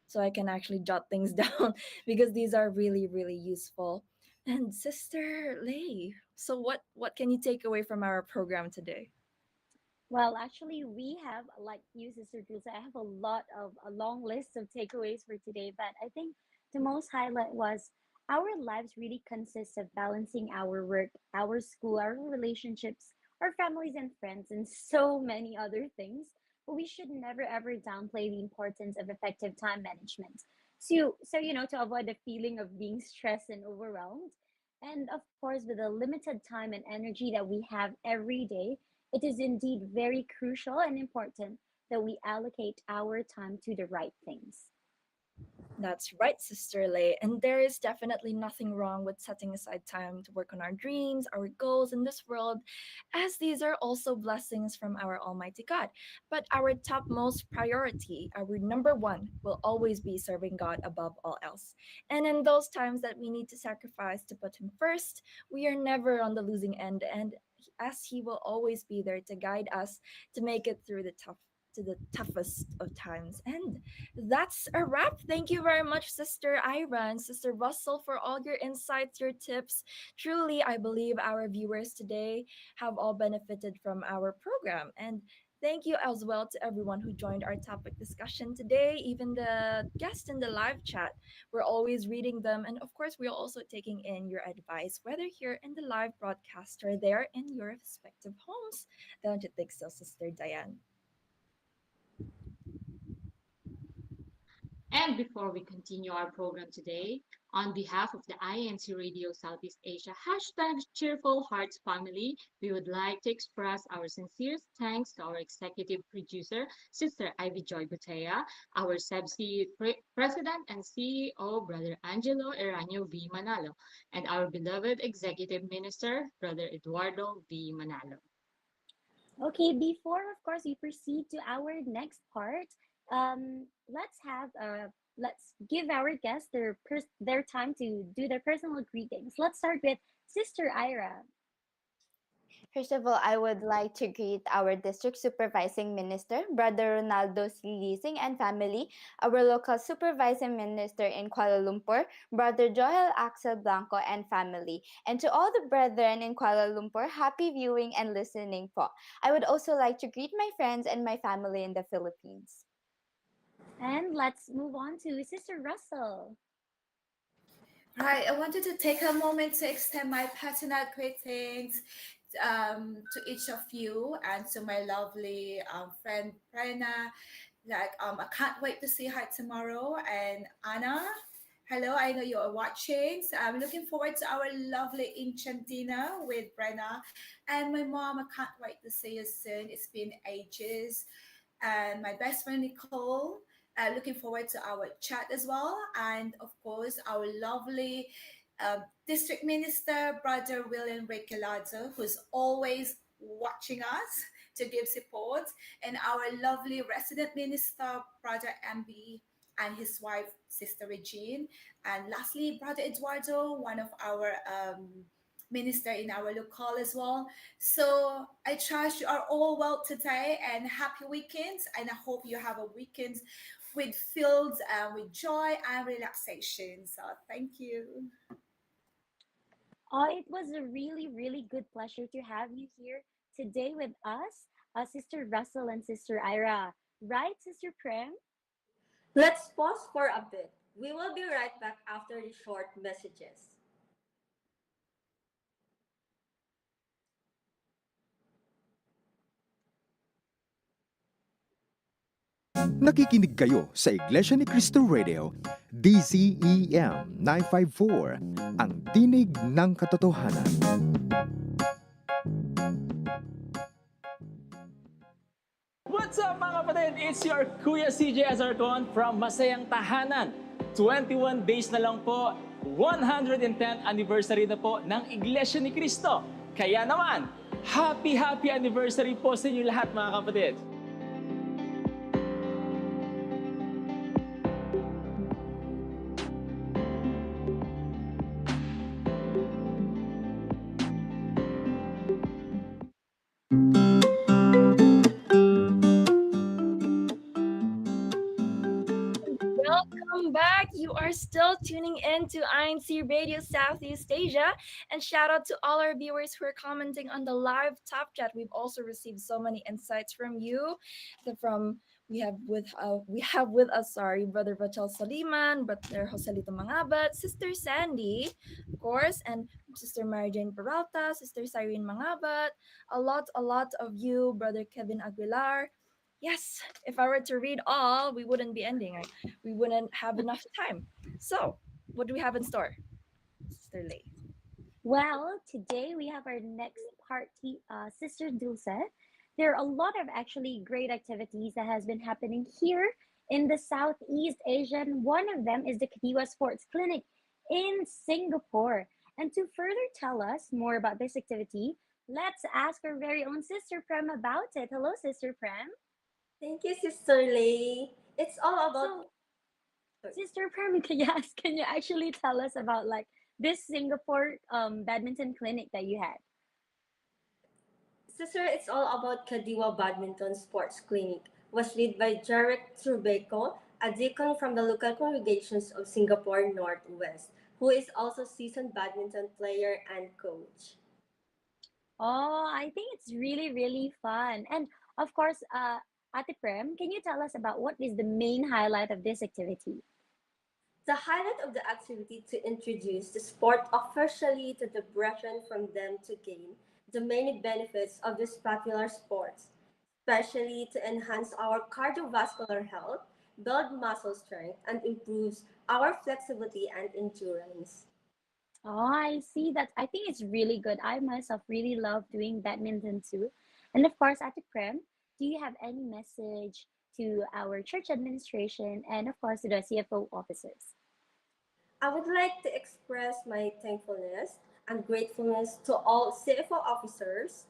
so I can actually jot things down because these are really, really useful. And Sister Lay, so what can you take away from our program today?
Well, actually, we have, like you, Sister Jules, I have a long list of takeaways for today, but I think the most highlight was our lives really consist of balancing our work, our school, our relationships, our families and friends, and so many other things. But we should never ever downplay the importance of effective time management. To avoid the feeling of being stressed and overwhelmed. And of course, with the limited time and energy that we have every day, it is indeed very crucial and important that we allocate our time to the right things.
That's right, Sister Lay. And there is definitely nothing wrong with setting aside time to work on our dreams, our goals in this world, as these are also blessings from our Almighty God. But our topmost priority, our number one, will always be serving God above all else. And in those times that we need to sacrifice to put Him first, we are never on the losing end. And as He will always be there to guide us to make it through the toughest of times. And that's a wrap. Thank you very much, Sister Ira and Sister Russell, for all your insights, your tips. Truly, I believe our viewers today have all benefited from our program. And thank you as well to everyone who joined our topic discussion today, even the guests in the live chat. We're always reading them. And of course, we're also taking in your advice, whether here in the live broadcast or there in your respective homes. Don't you think so, Sister Diane?
And before we continue our program today, on behalf of the INC Radio Southeast Asia hashtag Cheerful Hearts family, we would like to express our sincere thanks to our executive producer, Sister Ivy Joy Butea, our CEBSI President and CEO, Brother Angelo Eranio V. Manalo, and our beloved Executive Minister, Brother Eduardo V. Manalo.
Okay, before of course we proceed to our next part, let's give our guests their time to do their personal greetings. Let's start with Sister Ira.
First of all, I would like to greet our district supervising minister, Brother Ronaldo Silising and family, our local supervising minister in Kuala Lumpur, Brother Joel Axel Blanco and family, and to all the brethren in Kuala Lumpur, happy viewing and listening po. I would also like to greet my friends and my family in the Philippines.
And let's move on to Sister Russell.
Right, I wanted to take a moment to extend my personal greetings to each of you and to my lovely friend Prena. I can't wait to see her tomorrow. And Anna, hello, I know you are watching. So I'm looking forward to our lovely ancient dinner with Brenna. And my mom, I can't wait to see you soon. It's been ages. And my best friend Nicole. Looking forward to our chat as well, and of course our lovely district minister, Brother William Requilado, who's always watching us to give support, and our lovely resident minister, Brother MB, and his wife, Sister Regine, and lastly, Brother Eduardo, one of our minister in our local as well. So I trust you are all well today and happy weekends. And I hope you have a weekend with filled with joy and relaxation. So thank you.
Oh, it was a really, really good pleasure to have you here today with us, Sister Russell and Sister Ira. Right, Sister Prem?
Let's pause for a bit. We will be right back after the short messages.
Nakikinig kayo sa Iglesia ni Cristo Radio, DCEM 954, ang tinig ng katotohanan.
What's up mga kapatid? It's your Kuya CJ Azarcon from Masayang Tahanan. 21 days na lang po, 110th anniversary na po ng Iglesia ni Cristo. Kaya naman, happy anniversary po sa inyo lahat mga kapatid.
Welcome back. You are still tuning in to INCRadio Southeast Asia. And shout out to all our viewers who are commenting on the live top chat. We've also received so many insights from you. We have with us Brother Rachel Saliman, Brother Joselito Mangabat, Sister Sandy, of course, and Sister Mary Jane Peralta, Sister Cyrene Mangabat, a lot of you, Brother Kevin Aguilar. Yes, if I were to read all, we wouldn't be ending. Right? We wouldn't have enough time. So, what do we have in store, Sister Lay?
Well, today we have our next party, Sister Dulce. There are a lot of actually great activities that has been happening here in the Southeast Asia. And one of them is the Kadiwa Sports Clinic in Singapore. And to further tell us more about this activity, let's ask our very own Sister Prem about it. Hello, Sister Prem.
Thank you, Sister Lay. It's all about.
Sister Prem, can you actually tell us about like this Singapore badminton clinic that you had?
Sister, it's all about Kadiwa Badminton Sports Clinic. Was led by Jarek Trubeco, a deacon from the local congregations of Singapore Northwest, who is also seasoned badminton player and coach.
Oh, I think it's really, really fun. And of course, Ate Prem, can you tell us about what is the main highlight of this activity?
The highlight of the activity to introduce the sport officially to the brethren from them to gain the many benefits of this popular sports, especially to enhance our cardiovascular health, build muscle strength, and improves our flexibility and endurance.
Oh, I see that. I think it's really good. I myself really love doing badminton too. And of course, Ate Prem, do you have any message to our church administration and of course to the CFO officers?
I would like to express my thankfulness and gratefulness to all CFO officers,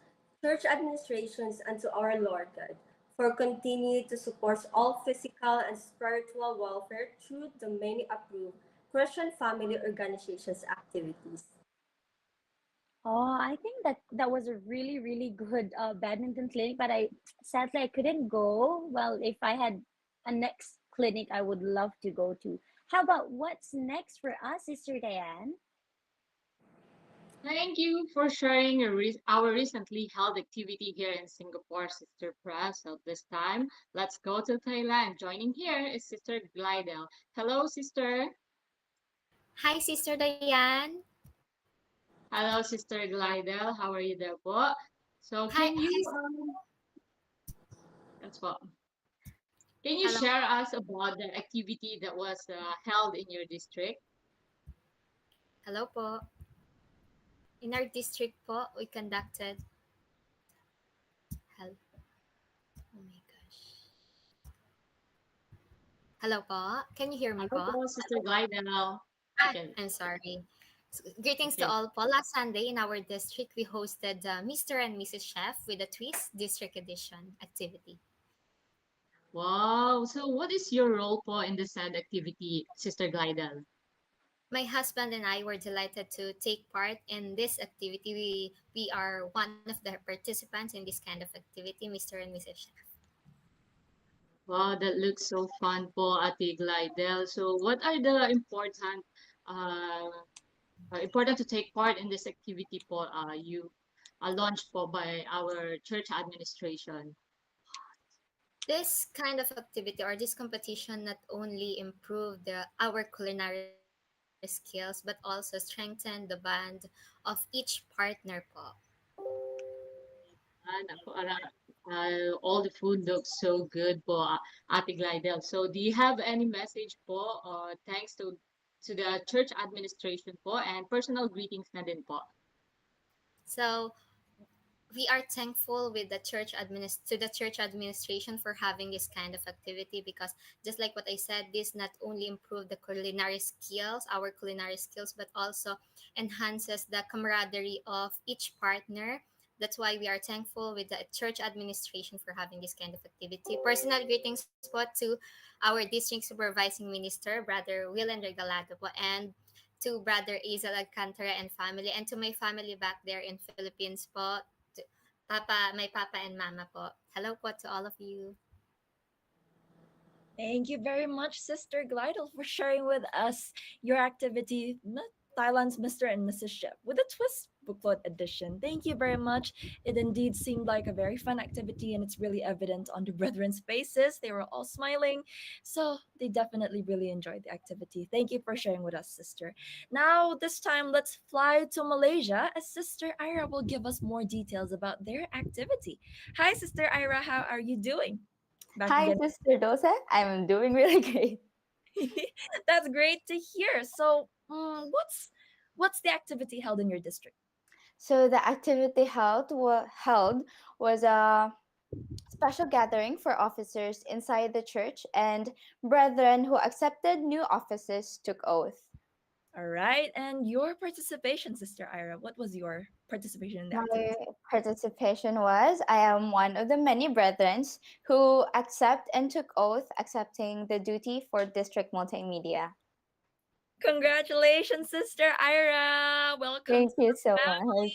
church administrations, and to our Lord God for continuing to support all physical and spiritual welfare through the many approved Christian family organizations activities.
Oh, I think that was a really, really good badminton clinic, but I sadly I couldn't go. Well, if I had a next clinic, I would love to go to. How about what's next for us, Sister Diane?
Thank you for sharing our recently held activity here in Singapore, Sister Press. So this time, let's go to Thailand. Joining here is Sister Glidel. Hello, Sister.
Hi, Sister Diane.
Hello, Sister Glidel. How are you there po? So
Hi,
can
hi.
you, that's what, can you
Hello.
share us about the activity that was held in your district?
Hello po. In our district po, we conducted. Hello. Oh my gosh. Hello po. Can you hear me
Hello
po?
po, Sister Glidel. You
Ah,
can,
I'm sorry. Greetings to
okay.
all po. Last Sunday in our district, we hosted Mr. and Mrs. Chef with a twist district edition activity.
Wow. So what is your role po in the said activity, Sister Glidel?
My husband and I were delighted to take part in this activity. We are one of the participants in this kind of activity, Mr. and Mrs. Chef.
Wow, that looks so fun po, Ate Glidel. So what are the uh, important to take part in this activity po you launched po by our church administration?
This kind of activity or this competition not only improved our culinary skills but also strengthened the band of each partner po.
Naku, all the food looks so good po, Ate Glidel. So do you have any message po thanks to the church administration po and personal greetings na din po?
So we are thankful with to the church administration for having this kind of activity because just like what I said, this not only improve the culinary skills, our culinary skills, but also enhances the camaraderie of each partner. That's why we are thankful with the church administration for having this kind of activity. Personal greetings po to our district supervising minister, Brother Will and Regalado po, and to Brother Azel Alcantara and family, and to my family back there in Philippines po, my papa and mama po. Hello po to all of you.
Thank you very much, Sister Glidel, for sharing with us your activity, Thailand's Mr. and Mrs. Ship, with a twist booklet edition. Thank you very much. It indeed seemed like a very fun activity, and it's really evident on the brethren's faces. They were all smiling, so they definitely really enjoyed the activity. Thank you for sharing with us, Sister. Now, this time, let's fly to Malaysia as Sister Ira will give us more details about their activity. Hi, Sister Ira, how are you doing? Back
Hi,
again.
Sister Dose. I'm doing really great.
That's great to hear. So, what's the activity held in your district?
So the activity held was a special gathering for officers inside the church, and brethren who accepted new offices took oath.
All right, and your participation, Sister Ira. What was your participation in the
My
activity?
participation was I am one of the many brethren who accept and took oath accepting the duty for district multimedia.
Congratulations, Sister Ira. Welcome
Thank
to
you
the
so much.
family.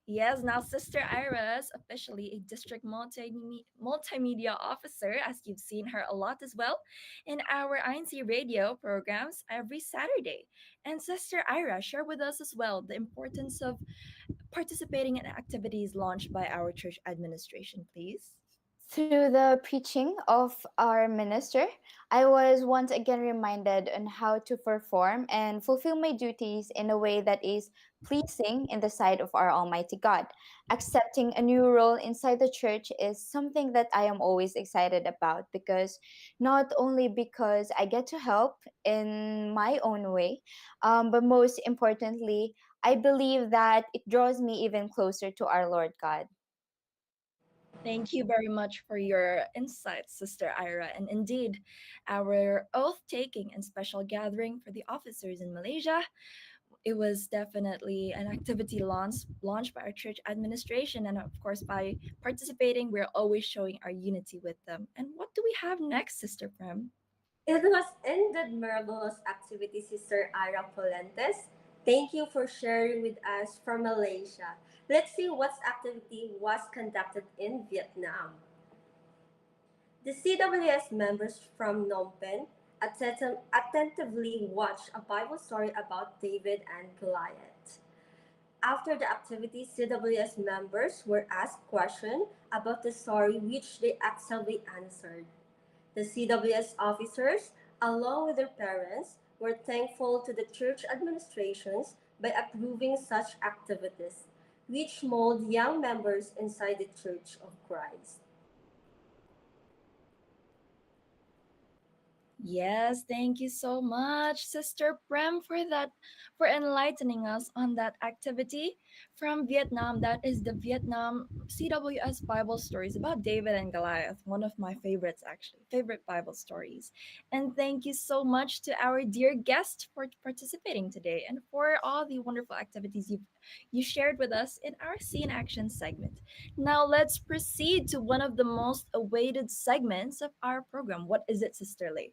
Yes, now Sister Ira is officially a district multimedia officer, as you've seen her a lot as well in our INC radio programs every Saturday. And Sister Ira, share with us as well the importance of participating in activities launched by our church administration, please.
Through the preaching of our minister, I was once again reminded on how to perform and fulfill my duties in a way that is pleasing in the sight of our Almighty God. Accepting a new role inside the church is something that I am always excited about because not only because I get to help in my own way, but most importantly, I believe that it draws me even closer to our Lord God.
Thank you very much for your insights, Sister Ira. And indeed, our oath taking and special gathering for the officers in Malaysia, it was definitely an activity launched by our church administration. And of course, by participating, we're always showing our unity with them. And what do we have next, Sister Prem?
It was indeed marvelous activity, Sister Ira Polentes. Thank you for sharing with us from Malaysia. Let's see what activity was conducted in Vietnam. The CWS members from Phnom Penh attentively watched a Bible story about David and Goliath. After the activity, CWS members were asked questions about the story which they actively answered. The CWS officers, along with their parents, were thankful to the church administrations by approving such activities, which mold young members inside the Church of Christ.
Yes, thank you so much, Sister Prem, for enlightening us on that activity from Vietnam. That is the Vietnam CWS Bible stories about David and Goliath, one of my favorites, actually, favorite Bible stories. And thank you so much to our dear guest for participating today and for all the wonderful activities you shared with us in our See in Action segment. Now let's proceed to one of the most awaited segments of our program. What is it, Sister Lay?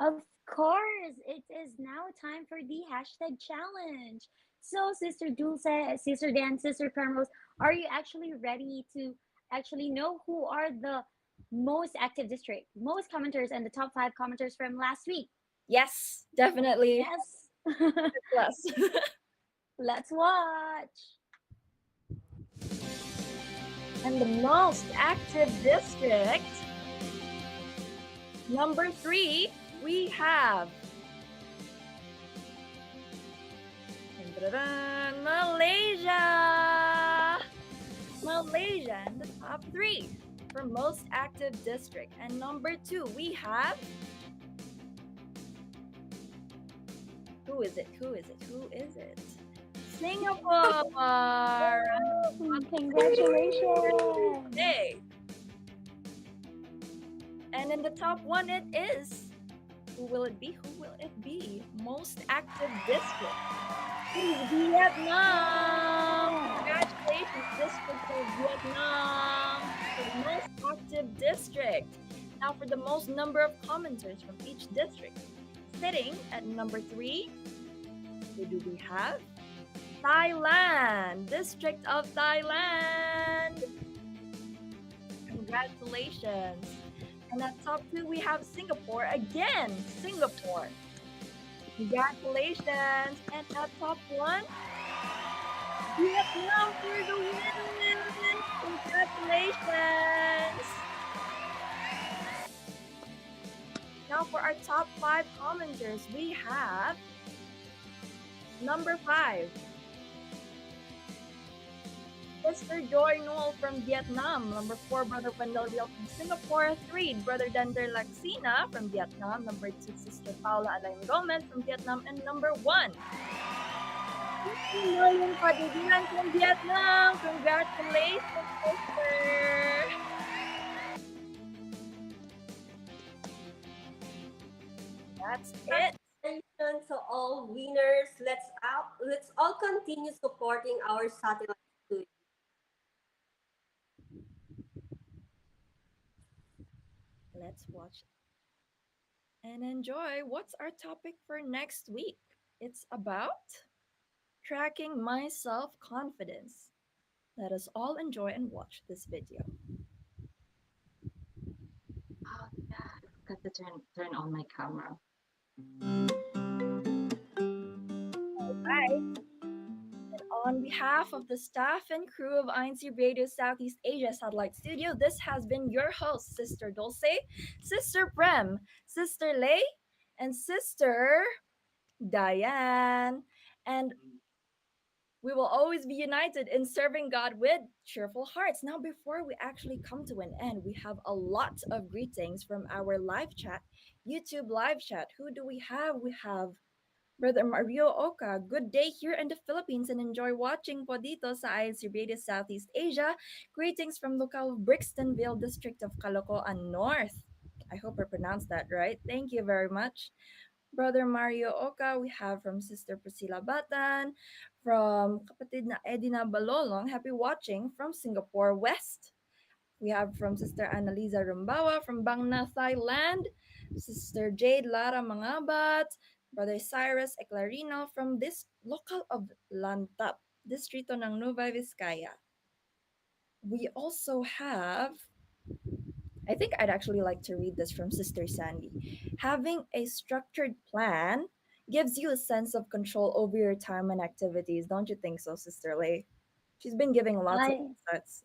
Of course, it is now time for the hashtag challenge. So, Sister Dulce, Sister Dan, Sister Primrose, are you actually ready to actually know who are the most active district, most commenters, and the top five commenters from last week?
Yes, definitely.
Yes.
Plus.
Let's watch.
And the most active district, number 3, we have Malaysia. Malaysia in the top 3 for most active district. And number 2, we have, who is it? Who is it? Who is it? Singapore.
Congratulations.
Hey. And in the top 1, it is, who will it be? Who will it be? Most active district. It is Vietnam. Congratulations, District of Vietnam, for the most active district. Now for the most number of commenters from each district. Sitting at number 3, who do we have? Thailand, District of Thailand. Congratulations. And at top 2, we have Singapore again. Singapore. Congratulations. And at top 1, Vietnam for the win. Congratulations. Now for our top 5 commenters, we have number 5, Sister Joy Noel from Vietnam. Number 4, Brother Wendell Real from Singapore. 3, Brother Dender Laxina from Vietnam. Number 2, Sister Paula Alain Gomez from Vietnam. And number 1, Million Padidian from Vietnam. Congratulations, sister. That's it.
Congratulations to all winners. Let's all continue supporting our satellite studio.
Let's watch and enjoy what's our topic for next week. It's about tracking my self-confidence. Let us all enjoy and watch this video.
Oh, yeah. I forgot to turn on my camera.
Alright. And on behalf of the staff and crew of INCRadio Southeast Asia Satellite Studio, this has been your host, Sister Dulce, Sister Prem, Sister Lay, and Sister Diane. And we will always be united in serving God with cheerful hearts. Now, before we actually come to an end, we have a lot of greetings from our live chat, YouTube live chat. Who do we have? We have Brother Mario Oka. Good day here in the Philippines and enjoy watching po dito sa INCRadio Southeast Asia. Greetings from local Brixtonville district of Caloocan North. I hope I pronounced that right. Thank you very much. Brother Mario Oka, we have from Sister Priscilla Batan, from kapatid na Edina Balolong, happy watching from Singapore West. We have from Sister Annalisa Rumbawa from Bang Na, Thailand. Sister Jade Lara Mangabat, Brother Cyrus Eclarino from this local of Lantap, Distrito ng Nueva Vizcaya. We also have, I think I'd actually like to read this from Sister Sandy. Having a structured plan gives you a sense of control over your time and activities. Don't you think so, Sister Lay? She's been giving lots of
I
insights.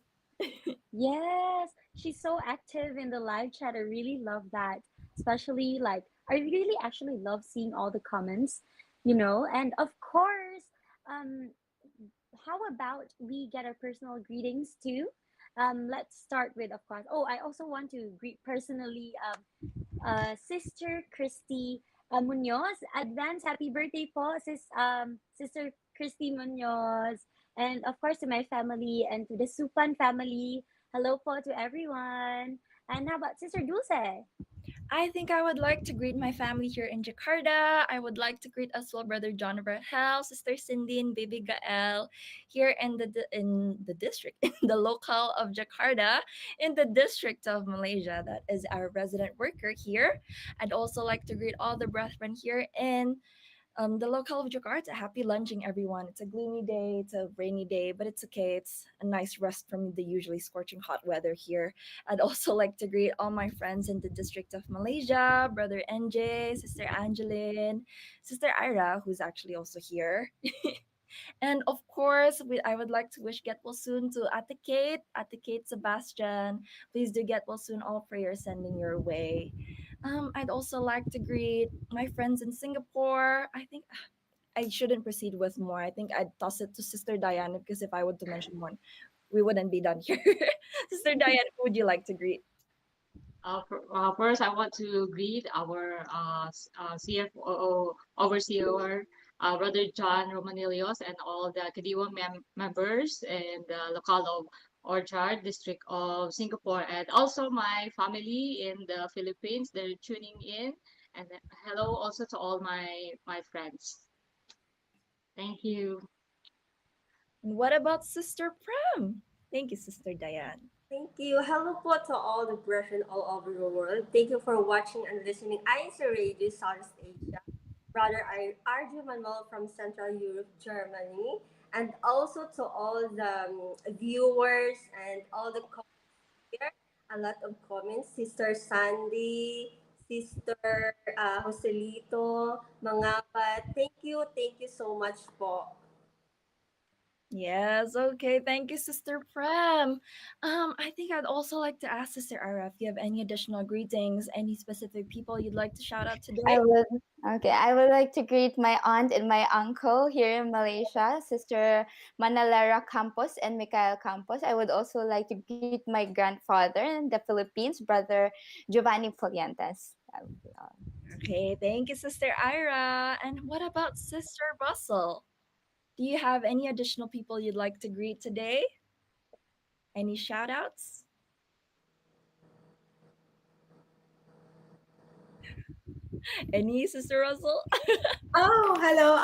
Yes, she's so active in the live chat. I really love that. Especially like I really actually love seeing all the comments, and of course, um how about we get our personal greetings too? Let's start with, of course. Oh, I also want to greet personally Sister Christy Munoz. Advance happy birthday po, Sister Christy Munoz. And of course to my family and to the Supan family. Hello po to everyone. And how about Sister Dulce?
I think I would like to greet my family here in Jakarta. I would like to greet as well Brother John Hell, Sister Cindy, and Baby Gael here in the district, in the local of Jakarta, in the district of Malaysia. That is our resident worker here. I'd also like to greet all the brethren here in the local of Jakarta. Happy lunching, everyone. It's a gloomy day, it's a rainy day, but it's okay. It's a nice rest from the usually scorching hot weather here. I'd also like to greet all my friends in the District of Malaysia, Brother NJ, Sister Angeline, Sister Ira, who's actually also here. And of course, I would like to wish get well soon to Ate Kate Sebastian. Please do get well soon. All prayers sending your way. I'd also like to greet my friends in Singapore. I think I shouldn't proceed with more. I think I'd toss it to Sister Diana because if I were to mention one, we wouldn't be done here. Sister Diana, who would you like to greet?
First, I want to greet our CFO overseer, Brother John Romanilios, and all the Kadiwa members in the local of Orchard district of Singapore, and also my family in the Philippines. They're tuning in, and hello also to all my friends. Thank you.
And what about Sister Prem? Thank you, Sister Diane.
Thank you. Hello po to all the brethren all over the world. Thank you for watching and listening. INCRadio Southeast Asia. Brother Arju Manuel from Central Europe, Germany. And also to all the viewers and all the comments here. A lot of comments. Sister Sandy, Sister Joselito, Mangapat. Thank you so much po.
Yes, okay. Thank you, Sister Prem. I think I'd also like to ask Sister Ira if you have any additional greetings, any specific people you'd like to shout out today.
I would like to greet my aunt and my uncle here in Malaysia, Sister Manalera Campos and Michael Campos. I would also like to greet my grandfather in the Philippines, Brother Giovanni Polientes. That would be all.
Okay, thank you, Sister Ira. And what about Sister Russell? Do you have any additional people you'd like to greet today? Any shout outs? Any, Sister Russell?
Oh, hello.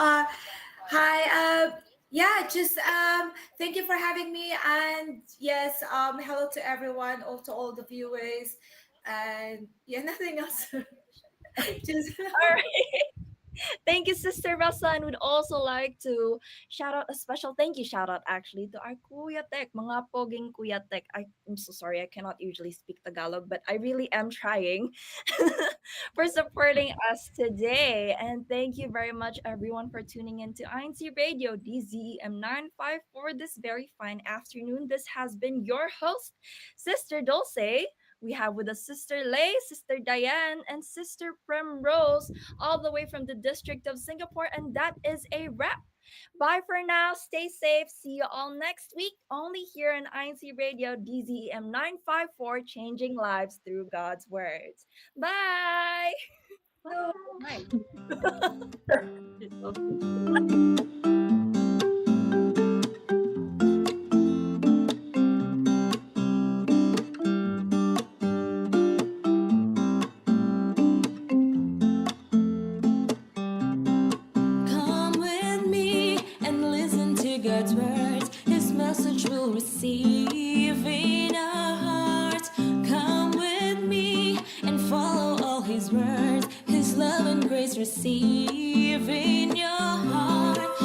Hi. Yeah, just thank you for having me, and yes, hello to everyone, or to all the viewers, and yeah, nothing else. Just
all right. Thank you, Sister Russell, and would also like to shout out a special thank you shout out actually to our Kuya Tek, mga poging Kuya Tek. I'm so sorry, I cannot usually speak Tagalog, but I really am trying for supporting us today. And thank you very much, everyone, for tuning in to INCRadio DZEM 954 this very fine afternoon. This has been your host, Sister Dulce. We have with us Sister Lay, Sister Diane, and Sister Primrose, all the way from the District of Singapore. And that is a wrap. Bye for now. Stay safe. See you all next week, only here on INCRadio DZEM 954, changing lives through God's words. Bye.
Bye.
Come with me and listen to God's words. His message we'll receive in our hearts. Come with me and follow all His His words, His love and grace receive in your heart.